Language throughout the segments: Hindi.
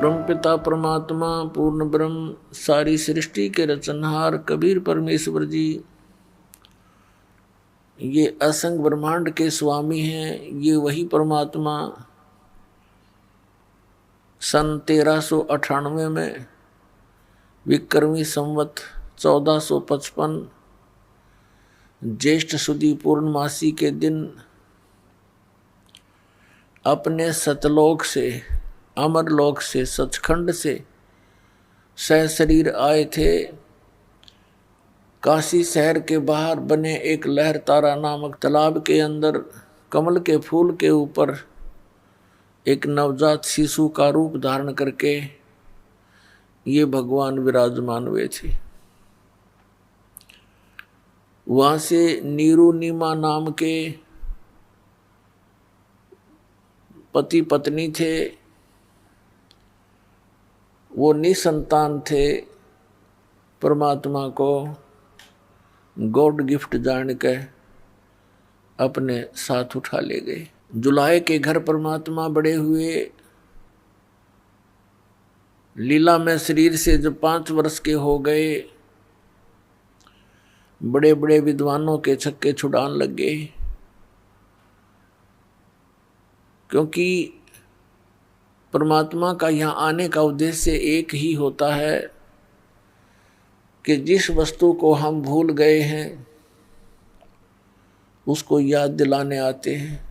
परमपिता परमात्मा पूर्ण ब्रह्म सारी सृष्टि के रचनहार कबीर परमेश्वर जी ये असंग ब्रह्मांड के स्वामी हैं। ये वही परमात्मा सन 1398 में विक्रमी संवत 1455 ज्येष्ठ सुदी पूर्णमासी के दिन अपने सतलोक से अमरलोक से सचखंड से सहशरीर आए थे। काशी शहर के बाहर बने एक लहर तारा नामक तालाब के अंदर कमल के फूल के ऊपर एक नवजात शिशु का रूप धारण करके ये भगवान विराजमान हुए थे। वहां से नीरू नीमा नाम के पति पत्नी थे। वो निसंतान थे। परमात्मा को गॉड गिफ्ट जान के अपने साथ उठा ले गए। जुलाहे के घर परमात्मा बड़े हुए। लीला में शरीर से जब 5 वर्ष के हो गए, बड़े बड़े विद्वानों के छक्के छुड़ान लग गए, क्योंकि परमात्मा का यहाँ आने का उद्देश्य एक ही होता है कि जिस वस्तु को हम भूल गए हैं उसको याद दिलाने आते हैं।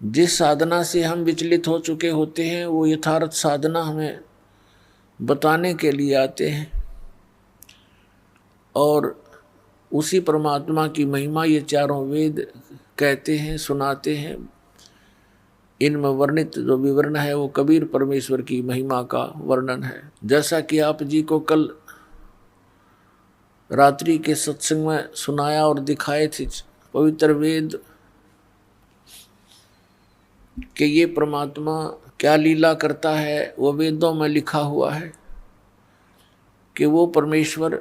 जिस साधना से हम विचलित हो चुके होते हैं वो यथार्थ साधना हमें बताने के लिए आते हैं। और उसी परमात्मा की महिमा ये चारों वेद कहते हैं, सुनाते हैं। इनमें वर्णित जो विवरण है वो कबीर परमेश्वर की महिमा का वर्णन है। जैसा कि आप जी को कल रात्रि के सत्संग में सुनाया और दिखाए थे पवित्र वेद कि ये परमात्मा क्या लीला करता है, वो वेदों में लिखा हुआ है कि वो परमेश्वर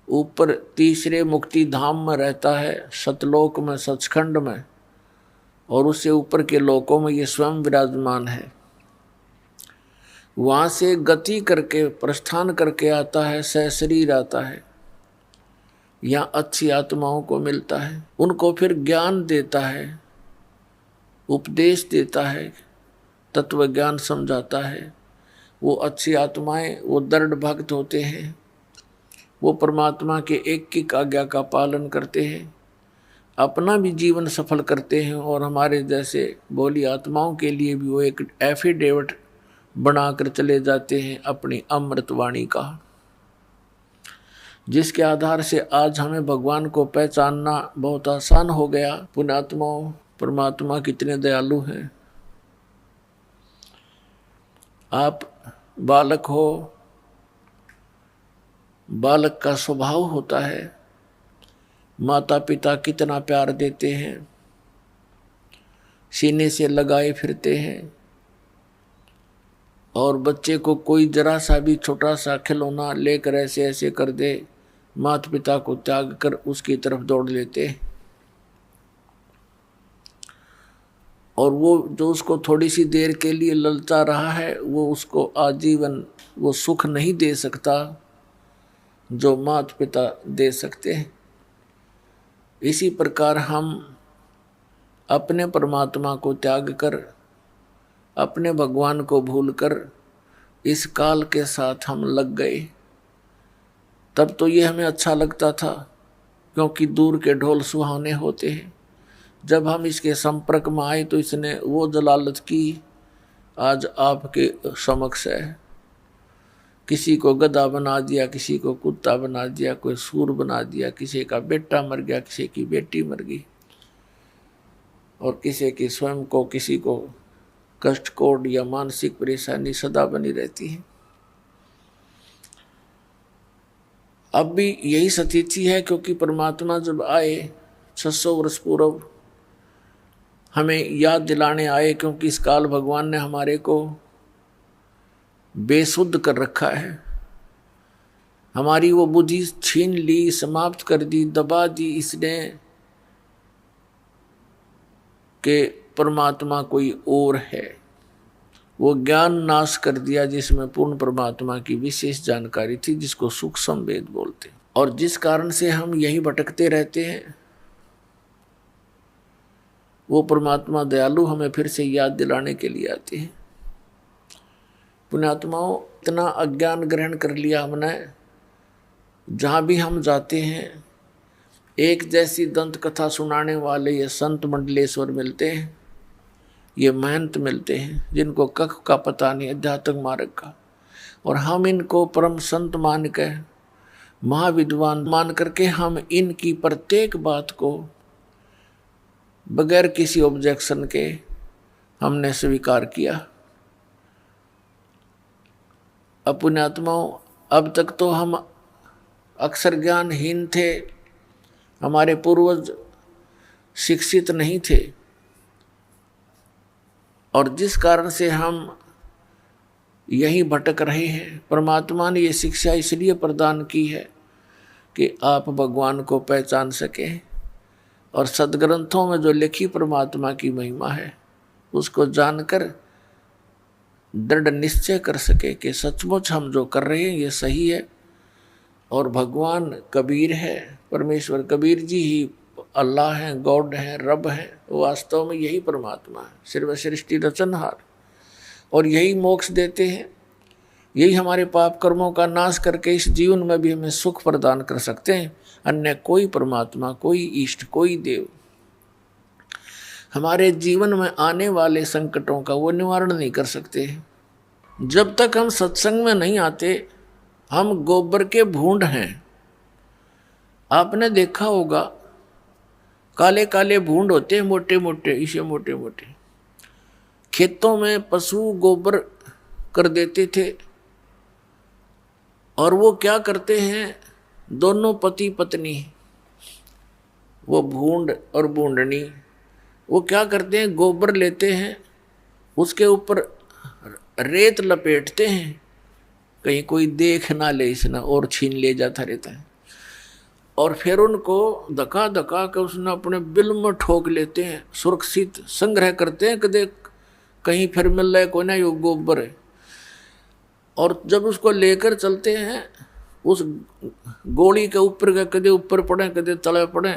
ऊपर तीसरे मुक्ति धाम में रहता है, सतलोक में, सचखंड में, और उससे ऊपर के लोकों में ये स्वयं विराजमान है। वहाँ से गति करके प्रस्थान करके आता है, सहशरीर आता है, यहाँ अच्छी आत्माओं को मिलता है, उनको फिर ज्ञान देता है, उपदेश देता है, तत्व ज्ञान समझाता है। वो अच्छी आत्माएं वो दृढ़ भक्त होते हैं, वो परमात्मा के एक एक आज्ञा का पालन करते हैं, अपना भी जीवन सफल करते हैं, और हमारे जैसे भोली आत्माओं के लिए भी वो एक एफिडेविट बनाकर चले जाते हैं अपनी अमृत वाणी का, जिसके आधार से आज हमें भगवान को पहचानना बहुत आसान हो गया। पुण्यात्माओं, परमात्मा कितने दयालु हैं। आप बालक हो, बालक का स्वभाव होता है, माता पिता कितना प्यार देते हैं, सीने से लगाए फिरते हैं, और बच्चे को कोई जरा सा भी छोटा सा खिलौना लेकर ऐसे ऐसे कर दे, माता पिता को त्याग कर उसकी तरफ दौड़ लेते हैं। और वो जो उसको थोड़ी सी देर के लिए ललचा रहा है वो उसको आजीवन वो सुख नहीं दे सकता जो माता पिता दे सकते हैं। इसी प्रकार हम अपने परमात्मा को त्याग कर, अपने भगवान को भूलकर इस काल के साथ हम लग गए। तब तो ये हमें अच्छा लगता था, क्योंकि दूर के ढोल सुहाने होते हैं। जब हम इसके संपर्क में आए तो इसने वो जलालत की आज आपके समक्ष है। किसी को गधा बना दिया, किसी को कुत्ता बना दिया, कोई सूर बना दिया, किसी का बेटा मर गया, किसी की बेटी मर गई, और किसी की स्वयं को किसी को कष्ट कोड या मानसिक परेशानी सदा बनी रहती है। अब भी यही स्थिति है, क्योंकि परमात्मा जब आए 600 वर्ष पूर्व हमें याद दिलाने आए, क्योंकि इस काल भगवान ने हमारे को बेसुध कर रखा है। हमारी वो बुद्धि छीन ली, समाप्त कर दी, दबा दी इसने कि परमात्मा कोई और है। वो ज्ञान नाश कर दिया जिसमें पूर्ण परमात्मा की विशेष जानकारी थी, जिसको सूक्ष्म वेद बोलते हैं। और जिस कारण से हम यही भटकते रहते हैं, वो परमात्मा दयालु हमें फिर से याद दिलाने के लिए आते हैं। पुण्यात्माओं, इतना अज्ञान ग्रहण कर लिया हमने, जहाँ भी हम जाते हैं एक जैसी दंत कथा सुनाने वाले ये संत मंडलेश्वर मिलते हैं, ये महंत मिलते हैं जिनको कख का पता नहीं अध्यात्म मार्ग का, और हम इनको परम संत मान के, महाविद्वान मान करके हम इनकी प्रत्येक बात को बगैर किसी ऑब्जेक्शन के हमने स्वीकार किया। अब पुण्यात्माओं, अब तक तो हम अक्षर ज्ञानहीन थे, हमारे पूर्वज शिक्षित नहीं थे, और जिस कारण से हम यहीं भटक रहे हैं। परमात्मा ने ये शिक्षा इसलिए प्रदान की है कि आप भगवान को पहचान सकें, और सदग्रंथों में जो लिखी परमात्मा की महिमा है उसको जानकर दृढ़ निश्चय कर सके कि सचमुच हम जो कर रहे हैं ये सही है, और भगवान कबीर है, परमेश्वर कबीर जी ही अल्लाह हैं, गॉड हैं, रब हैं। वास्तव में यही परमात्मा है, सर्व सृष्टि रचनहार, और यही मोक्ष देते हैं, यही हमारे पाप कर्मों का नाश करके इस जीवन में भी हमें सुख प्रदान कर सकते हैं। अन्य कोई परमात्मा, कोई इष्ट, कोई देव हमारे जीवन में आने वाले संकटों का वो निवारण नहीं कर सकते। जब तक हम सत्संग में नहीं आते हम गोबर के भूंड हैं। आपने देखा होगा काले काले भूंड होते हैं, मोटे मोटे, इसे मोटे मोटे। खेतों में पशु गोबर कर देते थे, और वो क्या करते हैं, दोनों पति पत्नी, वो भूंड और बूंडनी, वो क्या करते हैं, गोबर लेते हैं, उसके ऊपर रेत लपेटते हैं, कहीं कोई देख ना ले इसना और छीन ले जाता रहता है, और फिर उनको धक्का धक्का कर उसने अपने बिल में ठोक लेते हैं, सुरक्षित संग्रह करते हैं, कदे कहीं फिर मिल रहा है कोई ना ये गोबर है। और जब उसको लेकर चलते हैं उस गोली के ऊपर के कदे ऊपर पड़े कदे तले पड़े,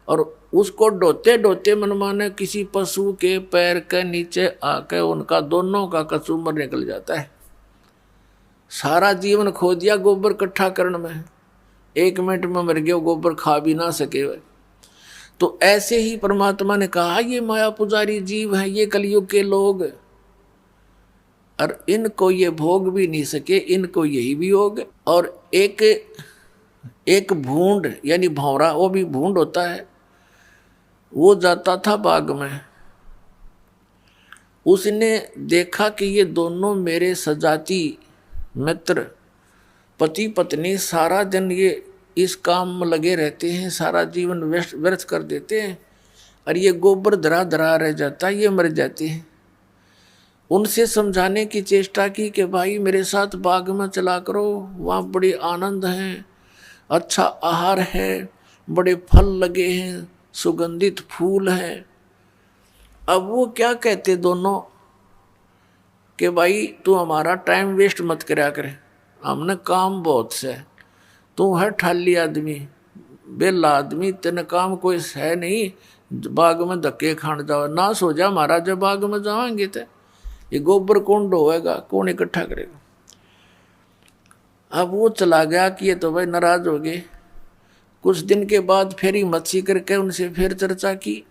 और उसको ढोते ढोते मनमाने किसी पशु के पैर के नीचे आकर उनका दोनों का कचूमर निकल जाता है। सारा जीवन खो दिया गोबर इकट्ठा करने में, 1 मिनट में मर गया, गोबर खा भी ना सके वे। तो ऐसे ही परमात्मा ने कहा ये माया पुजारी जीव हैं, ये कलयुग के लोग, और इनको ये भोग भी नहीं सके, इनको यही भी होग। और एक भूंड यानी भौरा, वो भी भूंड होता है, वो जाता था बाग में, उसने देखा कि ये दोनों मेरे सजाती मित्र पति पत्नी सारा दिन ये इस काम में लगे रहते हैं, सारा जीवन व्यर्थ कर देते हैं, और ये गोबर धरा धरा रह जाता है, ये मर जाते हैं। उनसे समझाने की चेष्टा की कि भाई मेरे साथ बाग में चला करो, वहाँ बड़े आनंद हैं, अच्छा आहार है, बड़े फल लगे हैं, सुगंधित फूल हैं। अब वो क्या कहते दोनों कि भाई तू हमारा टाइम वेस्ट मत करा करे, हमने काम बहुत से, तू है ठाली आदमी, बेला आदमी, तेने काम कोई है नहीं, बाग में धक्के खान जाओ, ना सो जा महाराज, जब बाग में जाएंगे तो ये गोबर कौन ढोएगा, कौन इकट्ठा करेगा। अब वो चला गया कि ये तो भाई नाराज हो गए। कुछ दिन के बाद फिर ही मच्छी करके उनसे फिर चर्चा की।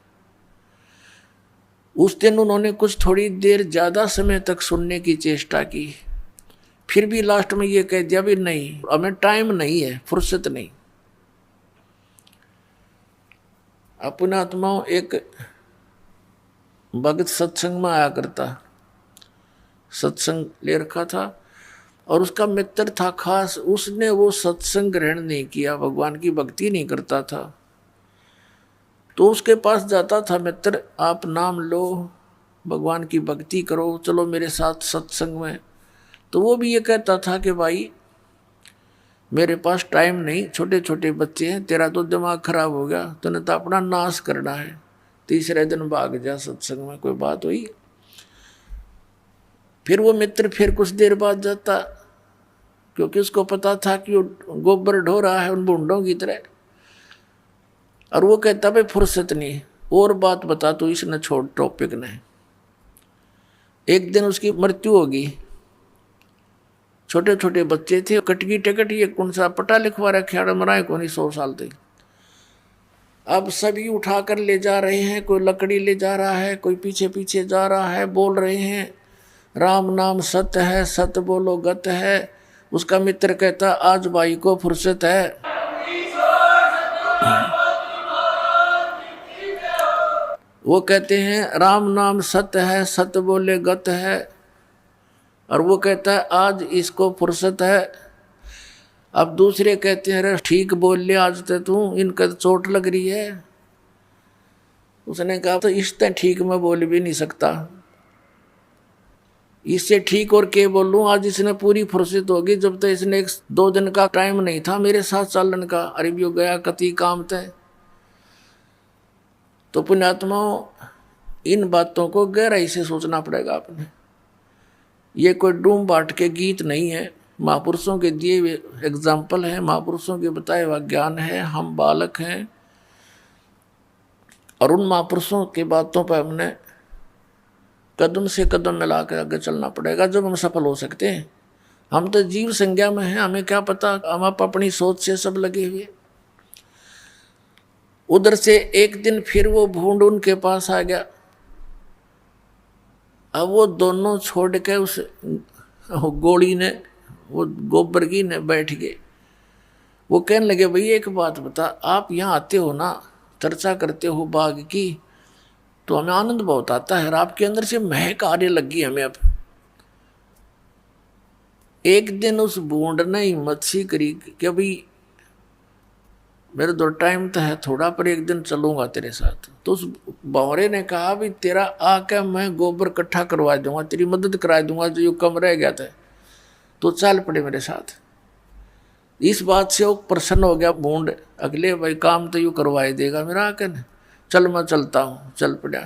उस दिन उन्होंने कुछ थोड़ी देर ज़्यादा समय तक सुनने की चेष्टा की, फिर भी लास्ट में ये कह दिया भी नहीं, हमें टाइम नहीं है, फुर्सत नहीं। अपना आत्माओं, एक भगत सत्संग में आया करता, सत्संग ले रखा था, और उसका मित्र था खास, उसने वो सत्संग ग्रहण नहीं किया, भगवान की भक्ति नहीं करता था। तो उसके पास जाता था मित्र, आप नाम लो, भगवान की भक्ति करो, चलो मेरे साथ सत्संग में। तो वो भी ये कहता था कि भाई मेरे पास टाइम नहीं, छोटे छोटे बच्चे हैं, तेरा तो दिमाग खराब हो गया, तूने तो अपना नाश करना है, तीसरे दिन भाग जा सत्संग में। कोई बात हुई? फिर वो मित्र फिर कुछ देर बाद जाता, क्योंकि उसको पता था कि वो गोबर ढो रहा है उन बूंदों की तरह। और वो कहता भाई फुर्सत नहीं, और बात बता तू, इसने छोड़ टॉपिक ने। एक दिन उसकी मृत्यु होगी, छोटे छोटे बच्चे थे, कटगी टिकट ये कौन सा पटा लिखवा रखे, मराए को नहीं 100 साल तक। अब सभी उठाकर ले जा रहे हैं, कोई लकड़ी ले जा रहा है, कोई पीछे पीछे जा रहा है, बोल रहे हैं राम नाम सत्य है, सत्य बोलो गत है। उसका मित्र कहता आज भाई को फुर्सत है। वो कहते हैं राम नाम सत्य है, सत्य बोले गत है। और वो कहता है आज इसको फुर्सत है। अब दूसरे कहते हैं अरे ठीक बोल ले आज तो तू, इनका चोट लग रही है। उसने कहा तो इससे ठीक मैं बोल भी नहीं सकता, इससे ठीक और क्या बोलूं, आज इसने पूरी फुर्सत होगी, जब तक इसने 1-2 दिन का टाइम नहीं था मेरे साथ चलन का। अरे भी गया कति काम तय। तो पुण्यात्माओं इन बातों को गहराई से सोचना पड़ेगा आपने। ये कोई डूम बाट के गीत नहीं है, महापुरुषों के दिए हुए एग्जाम्पल है, महापुरुषों के बताए हुआ ज्ञान है। हम बालक हैं और उन महापुरुषों की बातों पर हमने कदम से कदम मिला कर आगे चलना पड़ेगा, जब हम सफल हो सकते हैं। हम तो जीव संज्ञा में हैं, हमें क्या पता, हम अपनी सोच से सब लगे हुए। उधर से एक दिन फिर वो भूंड उनके पास आ गया। अब वो दोनों छोड़ के उस गोली ने, वो गोबर की ने बैठ गए। वो कहने लगे भाई एक बात बता, आप यहाँ आते हो ना, चर्चा करते हो बाग की, तो हमें आनंद बहुत आता है, और आपके अंदर से महक आने लगी हमें। अब एक दिन उस बूंद ने हिम्मत सी करी कि भाई मेरे दो टाइम तो है थोड़ा, पर एक दिन चलूंगा तेरे साथ। तो उस बावरे ने कहा भी तेरा आके मैं गोबर इकट्ठा करवा दूंगा, तेरी मदद करा दूंगा, जो कम रह गया था, तो चल पड़े मेरे साथ। इस बात से वो प्रसन्न हो गया बूंद, अगले भाई काम तो यूँ करवाई देगा मेरा आके ने, चल मैं चलता हूँ। चल पड़ा।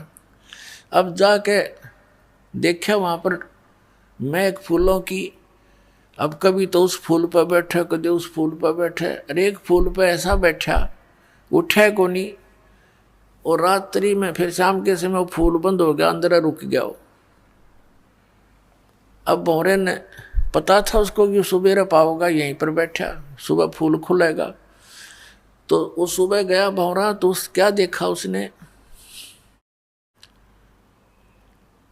अब जाके देखा वहाँ पर महक फूलों की। अब कभी तो उस फूल पर बैठे, कभी उस फूल पर बैठे, अरे एक फूल पर ऐसा बैठा उठे को नहीं, और रात्रि में फिर शाम के समय वो फूल बंद हो गया, अंदर रुक गया वो। अब भौरे ने पता था उसको कि सुबह पाओगा यहीं पर बैठा, सुबह फूल खुलेगा। तो वो सुबह गया भौरा, तो क्या देखा उसने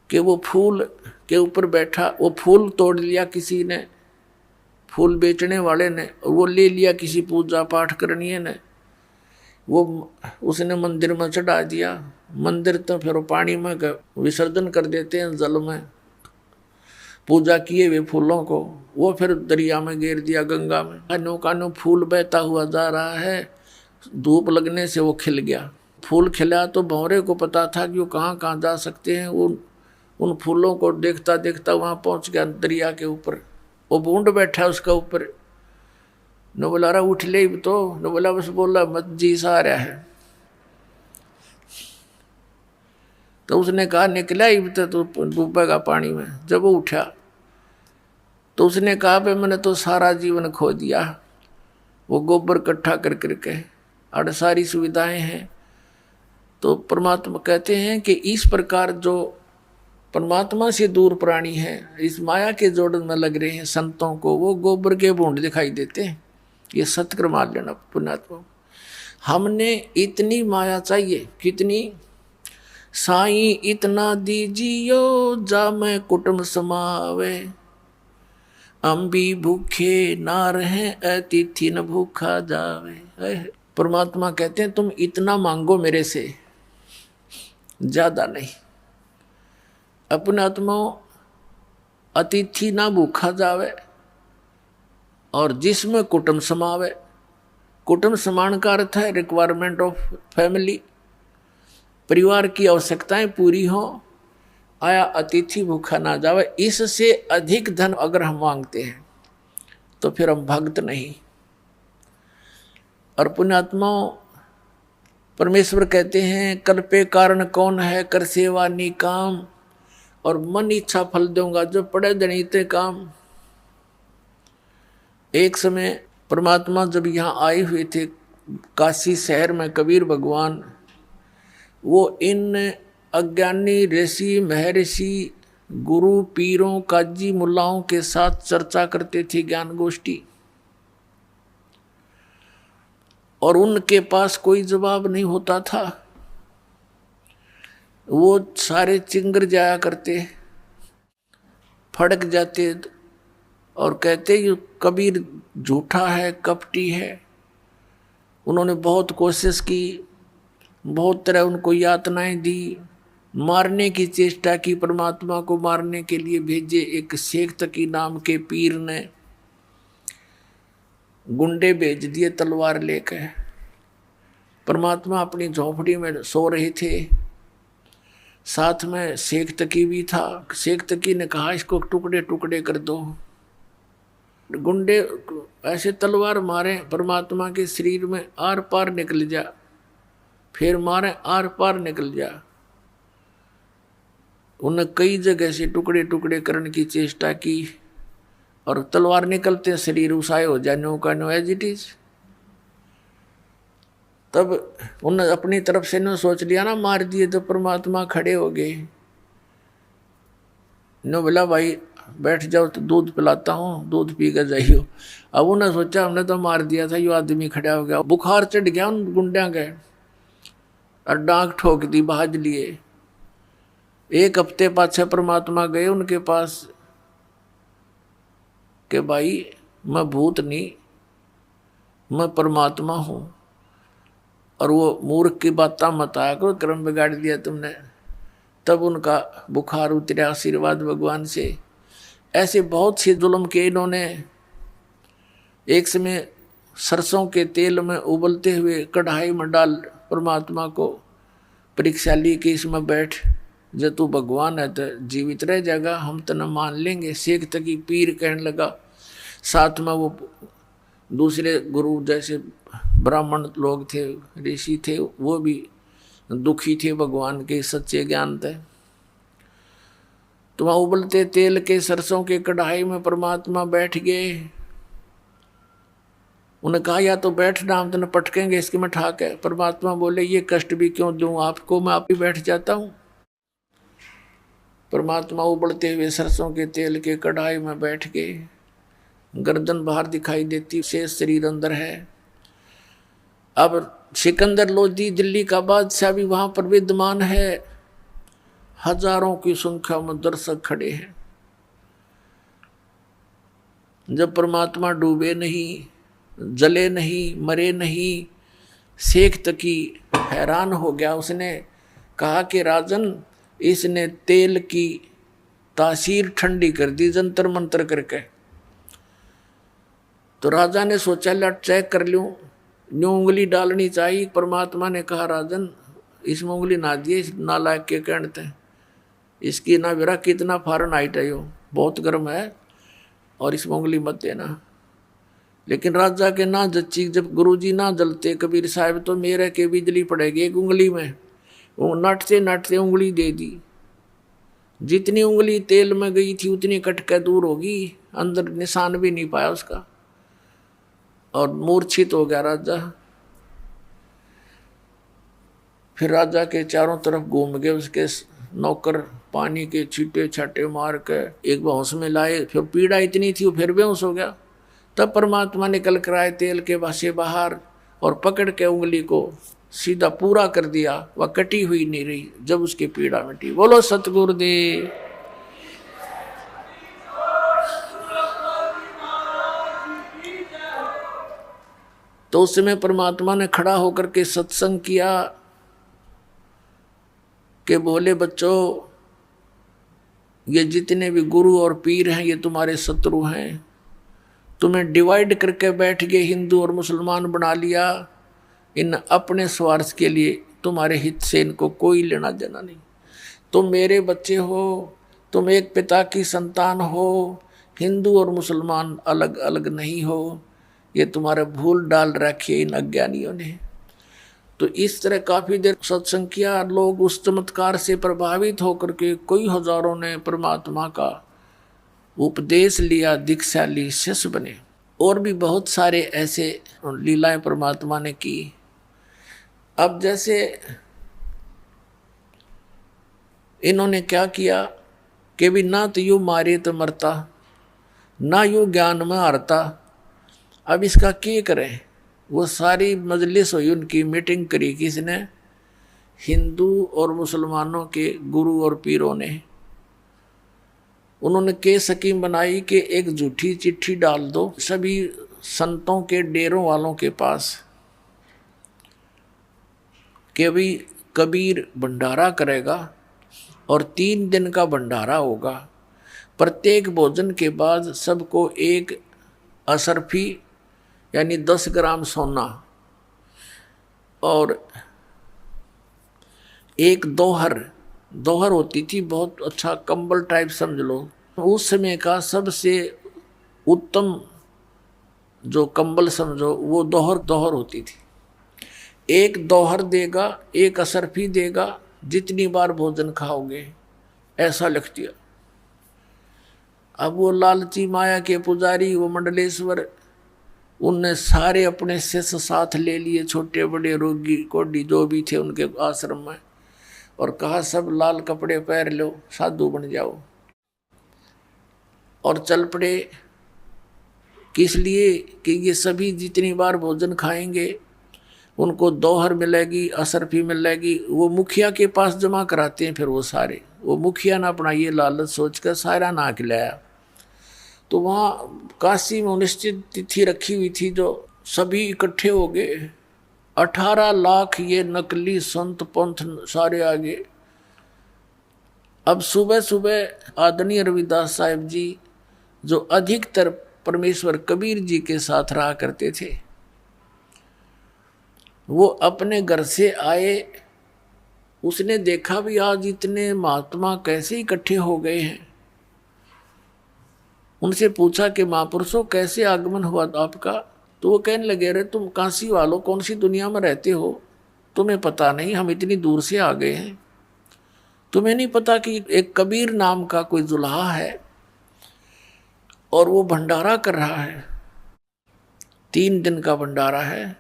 कि वो फूल के ऊपर बैठा, वो फूल तोड़ लिया किसी ने, फूल बेचने वाले ने, वो ले लिया किसी पूजा पाठ करनी ने, वो उसने मंदिर में चढ़ा दिया। मंदिर तो फिर पानी में विसर्जन कर देते हैं, जल में पूजा किए हुए फूलों को, वो फिर दरिया में गिर दिया, गंगा में। कानो कानो फूल बहता हुआ जा रहा है, धूप लगने से वो खिल गया। फूल खिला तो भौरे को पता था कि वो कहाँ कहाँ जा सकते हैं। वो उन फूलों को देखता देखता वहाँ पहुँच गया दरिया के ऊपर। वो बूंद बैठा उसका ऊपर। न बोला रहा उठ ले, तो न बोला बस बोला मत जी सा आ रहा है। तो उसने कहा निकला ही तो डूबेगा पानी में। जब वो उठा तो उसने कहा भाई मैंने तो सारा जीवन खो दिया, वो गोबर इकट्ठा कर करके, और सारी सुविधाएं हैं। तो परमात्मा कहते हैं कि इस प्रकार जो परमात्मा से दूर प्राणी है, इस माया के जोड़न में लग रहे हैं संतों को, वो गोबर के बूंद दिखाई देते हैं। ये सत्य मान लेना पुण्यात्मा। हमने इतनी माया चाहिए, कितनी, साईं इतना दीजियो जा मैं कुटुंब समावे, हम भी भूखे ना रहे अतिथि न भूखा जावे। परमात्मा कहते हैं तुम इतना मांगो मेरे से, ज्यादा नहीं। अपने आत्माओं अतिथि ना भूखा जावे, और जिसमें कुटुंब समावे। कुटुंब समान का अर्थ है रिक्वायरमेंट ऑफ फैमिली, परिवार की आवश्यकताएं पूरी हो। आया अतिथि भूखा ना जावे। इससे अधिक धन अगर हम मांगते हैं तो फिर हम भक्त नहीं। और पुण्यात्माओं परमेश्वर कहते हैं कल्पे कारण कौन है, कर सेवा निकाम, और मन इच्छा फल दूंगा, जब पड़े जनिते काम। एक समय परमात्मा जब यहाँ आए हुए थे काशी शहर में, कबीर भगवान, वो इन अज्ञानी ऋषि महर्षि गुरु पीरों काजी मुल्लाओं के साथ चर्चा करते थे, ज्ञान गोष्ठी, और उनके पास कोई जवाब नहीं होता था। वो सारे चिंगर जाया करते, फड़क जाते और कहते ये कबीर झूठा है, कपटी है। उन्होंने बहुत कोशिश की, बहुत तरह उनको यातनाएं दी, मारने की चेष्टा की, परमात्मा को मारने के लिए भेजे। एक शेख तकी नाम के पीर ने गुंडे भेज दिए तलवार लेकर। परमात्मा अपनी झोपड़ी में सो रहे थे, साथ में शेख तकी भी था। शेख तकी ने कहा इसको टुकड़े टुकड़े कर दो। गुंडे ऐसे तलवार मारे, परमात्मा के शरीर में आर पार निकल जा, फिर मारे आर पार निकल जा। उन्हें कई जगह से टुकड़े टुकड़े करने की चेष्टा की और तलवार निकलते शरीर उसाए हो जाए, नो का नो एज इट इज। तब उन्हें अपनी तरफ से न सोच लिया ना, मार दिए तो परमात्मा खड़े हो गए। नो बोला भाई बैठ जाओ तो दूध पिलाता हूँ, दूध पी कर जाइयो। अब उन्हें सोचा हमने तो मार दिया था, यो आदमी खड़ा हो गया। बुखार चढ़ गया उन गुंडिया के और डांग ठोक दी, भाज लिए। एक हफ्ते पाछे परमात्मा गए उनके पास कि भाई मैं भूत नहीं, मैं परमात्मा हूँ, और वो मूर्ख की बातें मत आया करो, कर्म बिगाड़ दिया तुमने। तब उनका बुखार उतरा आशीर्वाद भगवान से। ऐसे बहुत से जुल्म के इन्होंने। एक समय सरसों के तेल में उबलते हुए कढ़ाई में डाल परमात्मा को परीक्षा ली कि इसमें बैठ, जब तू भगवान है तो जीवित रह जाएगा, हम तो न मान लेंगे। शेख तकी पीर कहने लगा, साथ में वो दूसरे गुरु जैसे ब्राह्मण लोग थे, ऋषि थे, वो भी दुखी थे भगवान के सच्चे ज्ञान थे। तो वहाँ उबलते तेल के सरसों के कढ़ाई में परमात्मा बैठ गए। उन्हें कहा या तो बैठना, हम तो न पटकेंगे इसके में ठाक है। परमात्मा बोले ये कष्ट भी क्यों दूं आपको, मैं आप ही बैठ जाता हूँ। परमात्मा उबलते हुए सरसों के तेल के कढ़ाई में बैठ गए। गर्दन बाहर दिखाई देती, शेष शरीर अंदर है। अब सिकंदर लोधी दिल्ली का बादशाह भी वहां पर विद्यमान है। हजारों की संख्या में दर्शक खड़े हैं। जब परमात्मा डूबे नहीं, जले नहीं, मरे नहीं, शेख तकी हैरान हो गया। उसने कहा कि राजन, इसने तेल की तासीर ठंडी कर दी जंतर मंतर करके। तो राजा ने सोचा लट चेक कर लूं, न्यू उंगली डालनी चाहिए। परमात्मा ने कहा राजन इसमें उंगली ना दिए, इस नालायक के कहते इसकी ना विरा कितना फारेनहाइट है, यो बहुत गर्म है, और इसमें उंगली मत देना। लेकिन राजा के ना जच्ची, जब गुरुजी ना जलते कबीर साहब तो मेरे के बिजली पड़ेगी एक उंगली में। वो नटते नटते उंगली दे दी। जितनी उंगली तेल में गई थी उतनी कटके दूर होगी, अंदर निशान भी नहीं पाया उसका, और मूर्छित हो गया राजा। फिर राजा के चारों तरफ घूम गए उसके नौकर, पानी के छींटे छाटे मार के एक बेहोश में लाए। फिर पीड़ा इतनी थी वो फिर बेहोश हो गया। तब परमात्मा निकल कर आए तेल के वासे बाहर और पकड़ के उंगली को सीधा पूरा कर दिया। वह कटी हुई नहीं रही। जब उसकी पीड़ा मिटी, बोलो सतगुरुदेव। तो उस समय परमात्मा ने खड़ा होकर के सत्संग किया कि बोले बच्चों, ये जितने भी गुरु और पीर हैं ये तुम्हारे शत्रु हैं। तुम्हें डिवाइड करके बैठ गए, हिंदू और मुसलमान बना लिया। इन अपने स्वार्थ के लिए, तुम्हारे हित से इनको कोई लेना देना नहीं। तुम मेरे बच्चे हो, तुम एक पिता की संतान हो। हिंदू और मुसलमान अलग अलग नहीं हो। ये तुम्हारे भूल डाल रखी है इन अज्ञानियों ने। तो इस तरह काफी देर सत्संग किया। लोग उस चमत्कार से प्रभावित होकर के कई हजारों ने परमात्मा का उपदेश लिया, दीक्षा ली, शिष्य बने। और भी बहुत सारे ऐसे लीलाएं परमात्मा ने की। अब जैसे इन्होंने क्या किया कि भी ना तो यू मारे तो मरता, ना यू ज्ञान में हारता, अब इसका क्या करें। वो सारी मजलिस हुई, उनकी मीटिंग करी किसने, हिंदू और मुसलमानों के गुरु और पीरों ने। उन्होंने के स्कीम बनाई कि एक झूठी चिट्ठी डाल दो सभी संतों के डेरों वालों के पास कि भी कबीर भंडारा करेगा और 3 दिन का भंडारा होगा। प्रत्येक भोजन के बाद सबको एक असरफी यानी 10 ग्राम सोना और एक दोहर होती थी, बहुत अच्छा कंबल टाइप समझ लो। उस समय का सबसे उत्तम जो कंबल समझो वो दोहर होती थी। एक दोहर देगा, एक असरफी देगा, जितनी बार भोजन खाओगे, ऐसा लिख दिया। अब वो लालची माया के पुजारी, वो मंडलेश्वर, उनने सारे अपने शिष्य साथ ले लिए, छोटे बड़े रोगी कोडी जो भी थे उनके आश्रम में, और कहा सब लाल कपड़े पहन लो, साधु बन जाओ। और चल पड़े। किस लिए कि ये सभी जितनी बार भोजन खाएंगे उनको दोहर मिलेगी, असरफी मिलेगी। वो मुखिया के पास जमा कराते हैं, फिर वो सारे, वो मुखिया ना अपना ये लालच सोचकर सारा ना खिलाया। तो वहाँ काशी में निश्चित तिथि रखी हुई थी, जो सभी इकट्ठे हो गए। 18 लाख ये नकली संत पंथ सारे आगे। अब सुबह सुबह आदरणीय रविदास साहिब जी, जो अधिकतर परमेश्वर कबीर जी के साथ रहा करते थे, वो अपने घर से आए। उसने देखा भी आज इतने महात्मा कैसे इकट्ठे हो गए हैं। उनसे पूछा कि महापुरुषों कैसे आगमन हुआ आपका। तो वो कहने लगे, अरे तुम काशी वालों कौन सी दुनिया में रहते हो, तुम्हें पता नहीं, हम इतनी दूर से आ गए हैं। तुम्हें नहीं पता कि एक कबीर नाम का कोई दुल्हा है और वो भंडारा कर रहा है, 3 दिन का भंडारा है।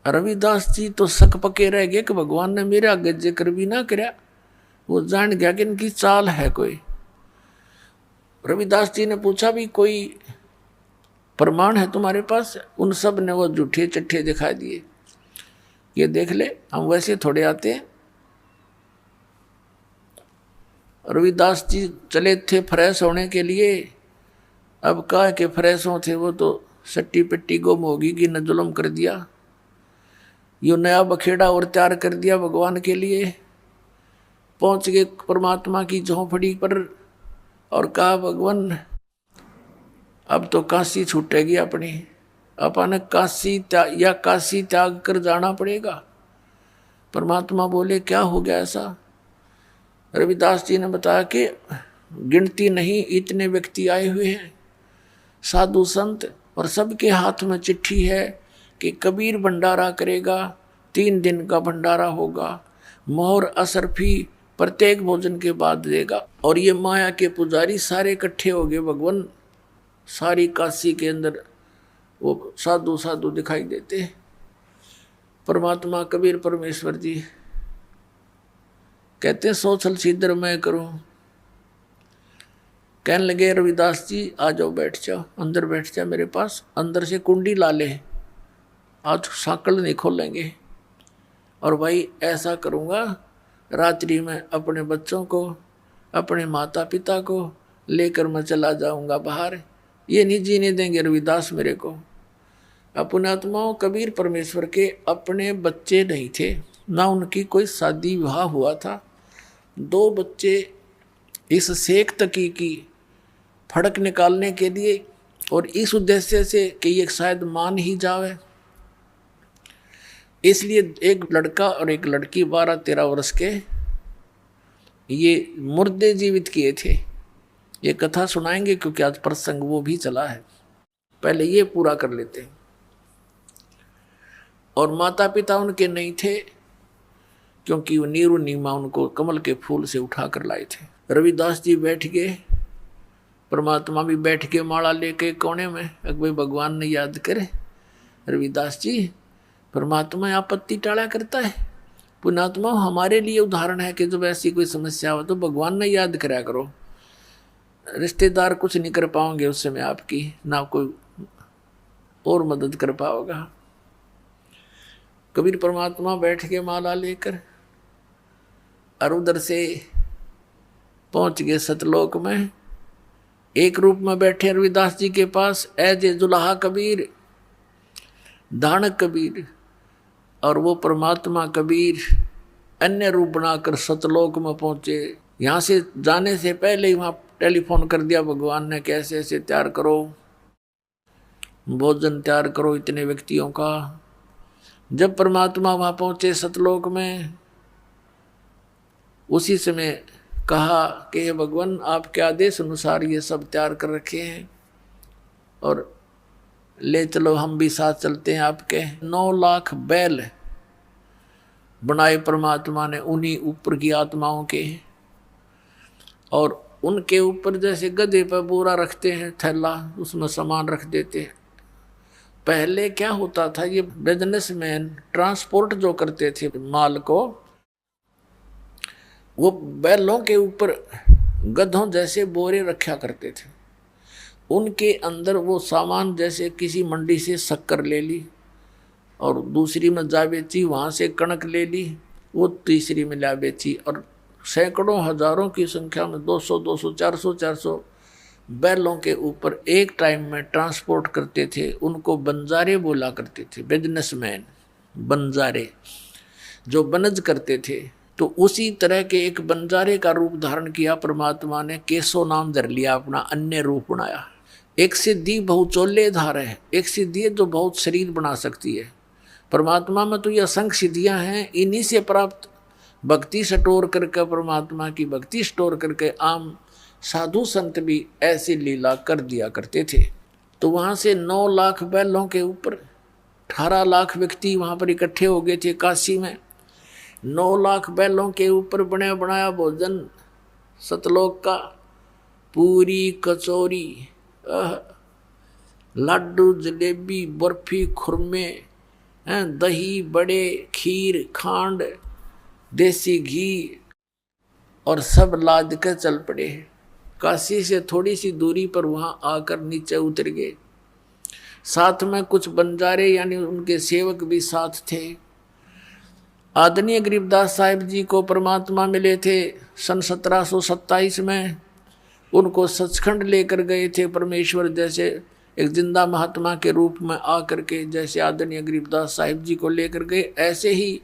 रविदास जी तो शक पके रह गए कि भगवान ने मेरे आगे जिक्र भी ना करया। वो जान गया कि इनकी चाल है कोई। रविदास जी ने पूछा भी कोई प्रमाण है तुम्हारे पास। उन सब ने वो झूठे चिट्ठे दिखा दिए, ये देख ले, हम वैसे थोड़े आते हैं। रविदास जी चले थे फ्रेश होने के लिए। अब कहा कि फ्रेश हो थे, वो तो सट्टी पिट्टी गुम होगी कि न जुल्म कर दिया। यो नया बखेड़ा और तैयार कर दिया भगवान के लिए। पहुंच गए परमात्मा की झोंपड़ी पर और कहा, भगवान अब तो काशी छूटेगी अपनी, अपन काशी त्याग कर जाना पड़ेगा। परमात्मा बोले, क्या हो गया ऐसा। रविदास जी ने बताया कि गिनती नहीं इतने व्यक्ति आए हुए हैं, साधु संत, और सबके हाथ में चिट्ठी है कि कबीर भंडारा करेगा, 3 दिन का भंडारा होगा, मोहर असरफी प्रत्येक भोजन के बाद देगा। और ये माया के पुजारी सारे इकट्ठे हो गए। भगवान सारी काशी के अंदर वो साधु साधु दिखाई देते। परमात्मा कबीर परमेश्वर जी कहते हैं, सोचल सीधर मैं करूं। कहने लगे, रविदास जी आ जाओ, बैठ जाओ, अंदर बैठ जाओ मेरे पास। अंदर से कुंडी ला ले, आज साकल नहीं खोलेंगे। और भाई ऐसा करूँगा, रात्रि में अपने बच्चों को, अपने माता पिता को लेकर मैं चला जाऊँगा बाहर। ये नहीं जीने देंगे रविदास मेरे को। अपने आत्माओं कबीर परमेश्वर के अपने बच्चे नहीं थे, ना उनकी कोई शादी विवाह हुआ था। 2 बच्चे इस शेख तकी की फड़क निकालने के लिए और इस उद्देश्य से कि ये शायद मान ही जावे, इसलिए एक लड़का और एक लड़की 12-13 वर्ष के ये मुर्दे जीवित किए थे। ये कथा सुनाएंगे क्योंकि आज प्रसंग वो भी चला है, पहले ये पूरा कर लेते हैं। और माता पिता उनके नहीं थे, क्योंकि वो नीरू नीमा उनको कमल के फूल से उठा कर लाए थे। रविदास जी बैठ गए, परमात्मा भी बैठ के माला लेके कोने में, अकबर भगवान ने याद करे रविदास जी परमात्मा आपत्ति टाला करता है। पुण्यात्मा हमारे लिए उदाहरण है कि जब ऐसी कोई समस्या हो तो भगवान ने याद कराया करो। रिश्तेदार कुछ नहीं कर पाओगे उस समय आपकी, ना कोई और मदद कर पाओगा। कबीर परमात्मा बैठ के माला लेकर और उधर से पहुंच गए सतलोक में। एक रूप में बैठे रविदास जी के पास एज ए जुलाहा कबीर, दानक कबीर, और वो परमात्मा कबीर अन्य रूप बनाकर सतलोक में पहुंचे। यहाँ से जाने से पहले ही वहाँ टेलीफोन कर दिया भगवान ने, कैसे ऐसे तैयार करो, भोजन तैयार करो इतने व्यक्तियों का। जब परमात्मा वहाँ पहुंचे सतलोक में, उसी समय कहा कि हे भगवान आपके आदेश अनुसार ये सब तैयार कर रखे हैं और ले चलो, हम भी साथ चलते हैं आपके। 9 लाख बैल बनाए परमात्मा ने उन्हीं ऊपर की आत्माओं के, और उनके ऊपर जैसे गधे पर बोरा रखते हैं थैला, उसमें सामान रख देते हैं। पहले क्या होता था, ये बिजनेसमैन ट्रांसपोर्ट जो करते थे माल को, वो बैलों के ऊपर गधों जैसे बोरे रखा करते थे। उनके अंदर वो सामान, जैसे किसी मंडी से शक्कर ले ली और दूसरी में जा बेची, वहाँ से कणक ले ली, वो तीसरी में ला बेची, और सैकड़ों हजारों की संख्या में 200 200 400 400 बैलों के ऊपर एक टाइम में ट्रांसपोर्ट करते थे। उनको बंजारे बोला करते थे, बिजनेसमैन बंजारे जो बनज करते थे। तो उसी तरह के एक बंजारे का रूप धारण किया परमात्मा ने, केशव नाम धर लिया अपना, अन्य रूप बनाया। एक सिद्धि बहुचोले धार है, एक सिद्धि है जो बहुत शरीर बना सकती है। परमात्मा में तो ये असंख्य सिद्धियां हैं, इन्हीं से प्राप्त भक्ति स्टोर करके, परमात्मा की भक्ति स्टोर करके आम साधु संत भी ऐसी लीला कर दिया करते थे। तो वहाँ से 9 लाख बैलों के ऊपर 18 लाख व्यक्ति वहाँ पर इकट्ठे हो गए थे काशी में। 9 लाख बैलों के ऊपर बने बनाया भोजन सतलोक का, पूरी कचौरी, लड्डू जलेबी बर्फी खुरमे, दही बड़े, खीर खांड, देसी घी, और सब लाद कर चल पड़े। काशी से थोड़ी सी दूरी पर वहाँ आकर नीचे उतर गए। साथ में कुछ बंजारे यानी उनके सेवक भी साथ थे। आदरणीय गरीबदास साहिब जी को परमात्मा मिले थे सन 1727 में। उनको सचखंड लेकर गए थे परमेश्वर, जैसे एक जिंदा महात्मा के रूप में आकर के, जैसे आदरणीय गरीबदास साहिब जी को लेकर गए, ऐसे ही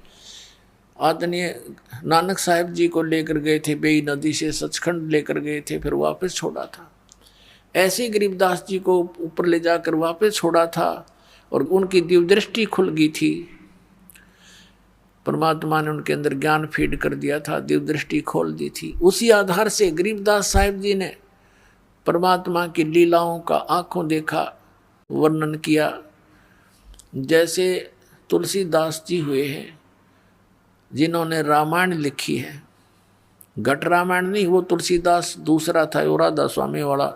आदरणीय नानक साहिब जी को लेकर गए थे। बेई नदी से सचखंड लेकर गए थे, फिर वापस छोड़ा था। ऐसे गरीबदास जी को ऊपर ले जाकर वापस छोड़ा था और उनकी दिव्य दृष्टि खुल गई थी। परमात्मा ने उनके अंदर ज्ञान फीड कर दिया था, दिव्य दृष्टि खोल दी थी। उसी आधार से गरीबदास साहिब जी ने परमात्मा की लीलाओं का आंखों देखा वर्णन किया। जैसे तुलसीदास जी हुए हैं जिन्होंने रामायण लिखी है, घट रामायण नहीं, वो तुलसीदास दूसरा था, वो राधा स्वामी वाला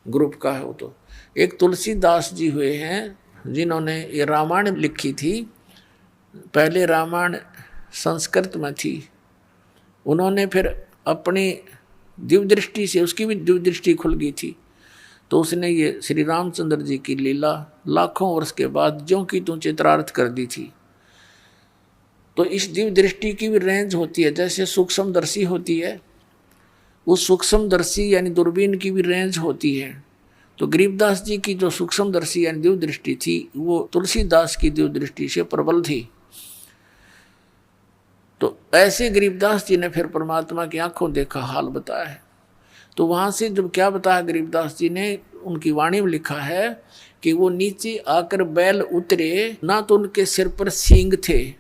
ग्रुप का है वो। तो एक तुलसीदास जी हुए हैं जिन्होंने ये रामायण लिखी थी। पहले रामायण संस्कृत में थी, उन्होंने फिर अपनी दिव्य दृष्टि से, उसकी भी दिव्य दृष्टि खुल गई थी, तो उसने ये श्री रामचंद्र जी की लीला लाखों वर्ष के बाद ज्यों की त्यों चित्रार्थ कर दी थी। तो इस दिव्य दृष्टि की भी रेंज होती है, जैसे सूक्ष्मदर्शी होती है, उस सूक्ष्मदर्शी यानी दूरबीन की भी रेंज होती है। तो गरीबदास जी की जो सूक्ष्मदर्शी यानी दिव्य दृष्टि थी, वो तुलसीदास की दिव्य दृष्टि से प्रबल थी। तो ऐसे गरीबदास जी ने फिर परमात्मा की आंखों देखा हाल बताया है। तो वहाँ से जब क्या बताया गरीबदास जी ने, उनकी वाणी में लिखा है कि वो नीचे आकर बैल उतरे, ना तो उनके सिर पर सींग थे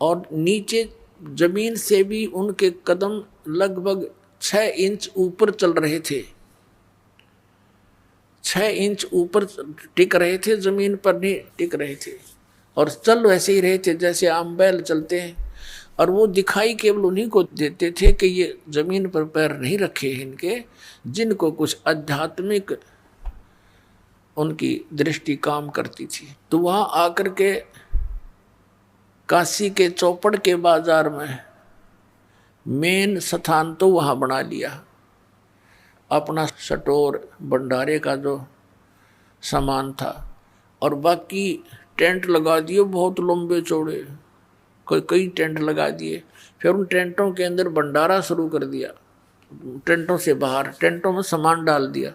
और नीचे जमीन से भी उनके कदम लगभग 6 इंच ऊपर चल रहे थे, 6 इंच ऊपर टिक रहे थे, जमीन पर नहीं टिक रहे थे। और चल वैसे ही रहे थे जैसे आम बैल चलते हैं। और वो दिखाई केवल उन्हीं को देते थे कि ये जमीन पर पैर नहीं रखे हैं इनके, जिनको कुछ आध्यात्मिक उनकी दृष्टि काम करती थी। तो वहां आकर के काशी के चौपड़ के बाजार में मेन स्थान तो वहां बना लिया, अपना स्टोर भंडारे का जो सामान था, और बाकी टेंट लगा दिए बहुत लंबे चौड़े, कई टेंट लगा दिए। फिर उन टेंटों के अंदर भंडारा शुरू कर दिया, टेंटों से बाहर टेंटों में सामान डाल दिया,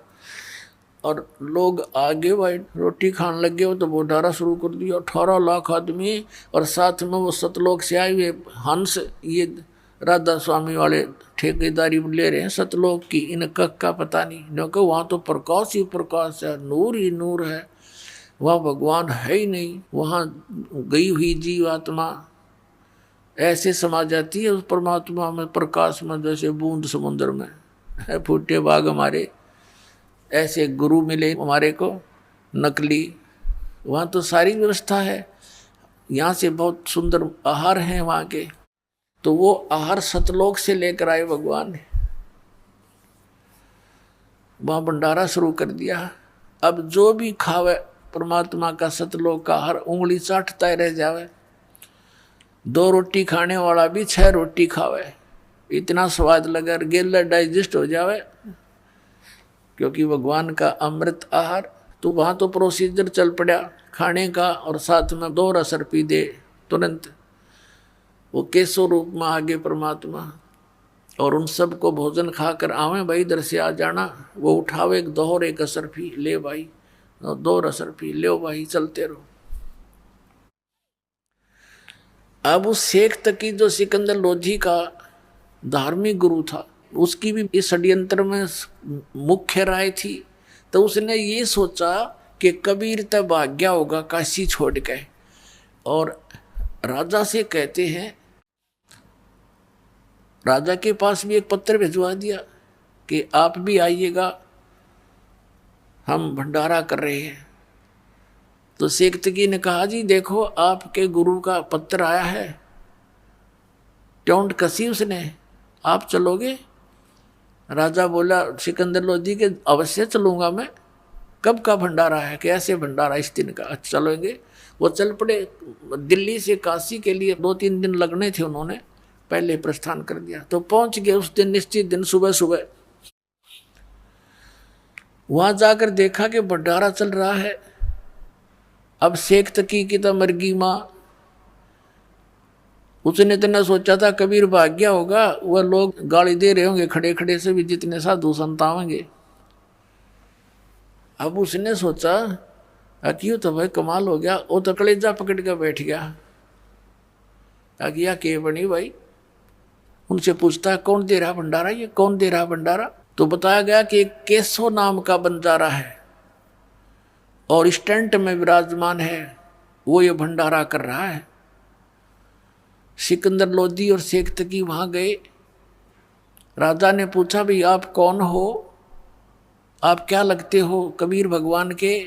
और लोग आगे भाई रोटी खाने लगे हो तो भंडारा शुरू कर दिया। 18 लाख आदमी, और साथ में वो सतलोक से आए हुए हंस, ये राधा स्वामी वाले ठेकेदारी ले रहे हैं सतलोक की, इनका का पता नहीं, क्योंकि वहाँ तो प्रकाश ही प्रकाश है, नूर ही नूर है, वहाँ भगवान है ही नहीं। वहाँ गई हुई जीवात्मा ऐसे समा जाती है उस परमात्मा में, प्रकाश में, जैसे बूंद समुद्र में है। फूटे बाग हमारे, ऐसे गुरु मिले हमारे को नकली। वहाँ तो सारी व्यवस्था है, यहाँ से बहुत सुंदर आहार हैं वहाँ के, तो वो आहार सतलोक से लेकर आए भगवान ने, वहाँ भंडारा शुरू कर दिया। अब जो भी खावे परमात्मा का सतलोक का आहार उंगली चाटता ही रह जावे। 2 रोटी खाने वाला भी 6 रोटी खावे, इतना स्वाद लगा, गेला डाइजेस्ट हो जावे, क्योंकि भगवान का अमृत आहार। तो वहाँ तो प्रोसीजर चल पड़ा खाने का, और साथ में 2 रस पी दे तुरंत, वो केसो रूप में आगे परमात्मा, और उन सब को भोजन खाकर आवे भाई इधर से आ जाना। वो उठावे 2 और 1 असर पी ले भाई, 2 असर पी ले भाई, चलते रहो। अब उस शेख तकी जो सिकंदर लोधी का धार्मिक गुरु था, उसकी भी इस षड्यंत्र में मुख्य राय थी। तो उसने ये सोचा कि कबीर तब भाग्या होगा काशी छोड़ के, और राजा से कहते हैं, राजा के पास भी एक पत्र भिजवा दिया कि आप भी आइएगा, हम भंडारा कर रहे हैं। तो शेख तकी ने कहा जी देखो आपके गुरु का पत्र आया है। टोंट कसी उसने, आप चलोगे? राजा बोला सिकंदर लोधी के अवश्य चलूंगा मैं। कब का भंडारा है? कैसे भंडारा? इस दिन का। चलेंगे। वो चल पड़े। दिल्ली से काशी के लिए 2-3 दिन लगने थे, उन्होंने पहले प्रस्थान कर दिया। तो पहुंच गए उस दिन, निश्चित दिन सुबह सुबह। वहां जाकर देखा कि भंडारा चल रहा है। अब शेख तकी की तो मरगी माँ, उसने इतना सोचा था कबीर भाग गया होगा, वह लोग गाली दे रहे होंगे खड़े खड़े से भी, जितने साधु संत आवेंगे। अब उसने सोचा क्यों तो भाई कमाल हो गया, वो तो कलेजा पकड़ के बैठ गया। आज्ञा के बनी भाई, उनसे पूछता कौन दे रहा भंडारा, ये कौन दे रहा भंडारा? तो बताया गया कि एक केशव नाम का बंजारा है और स्टैंड में विराजमान है, वो ये भंडारा कर रहा है। सिकंदर लोधी और शेख तकी वहां गए। राजा ने पूछा भाई आप कौन हो, आप क्या लगते हो कबीर भगवान के?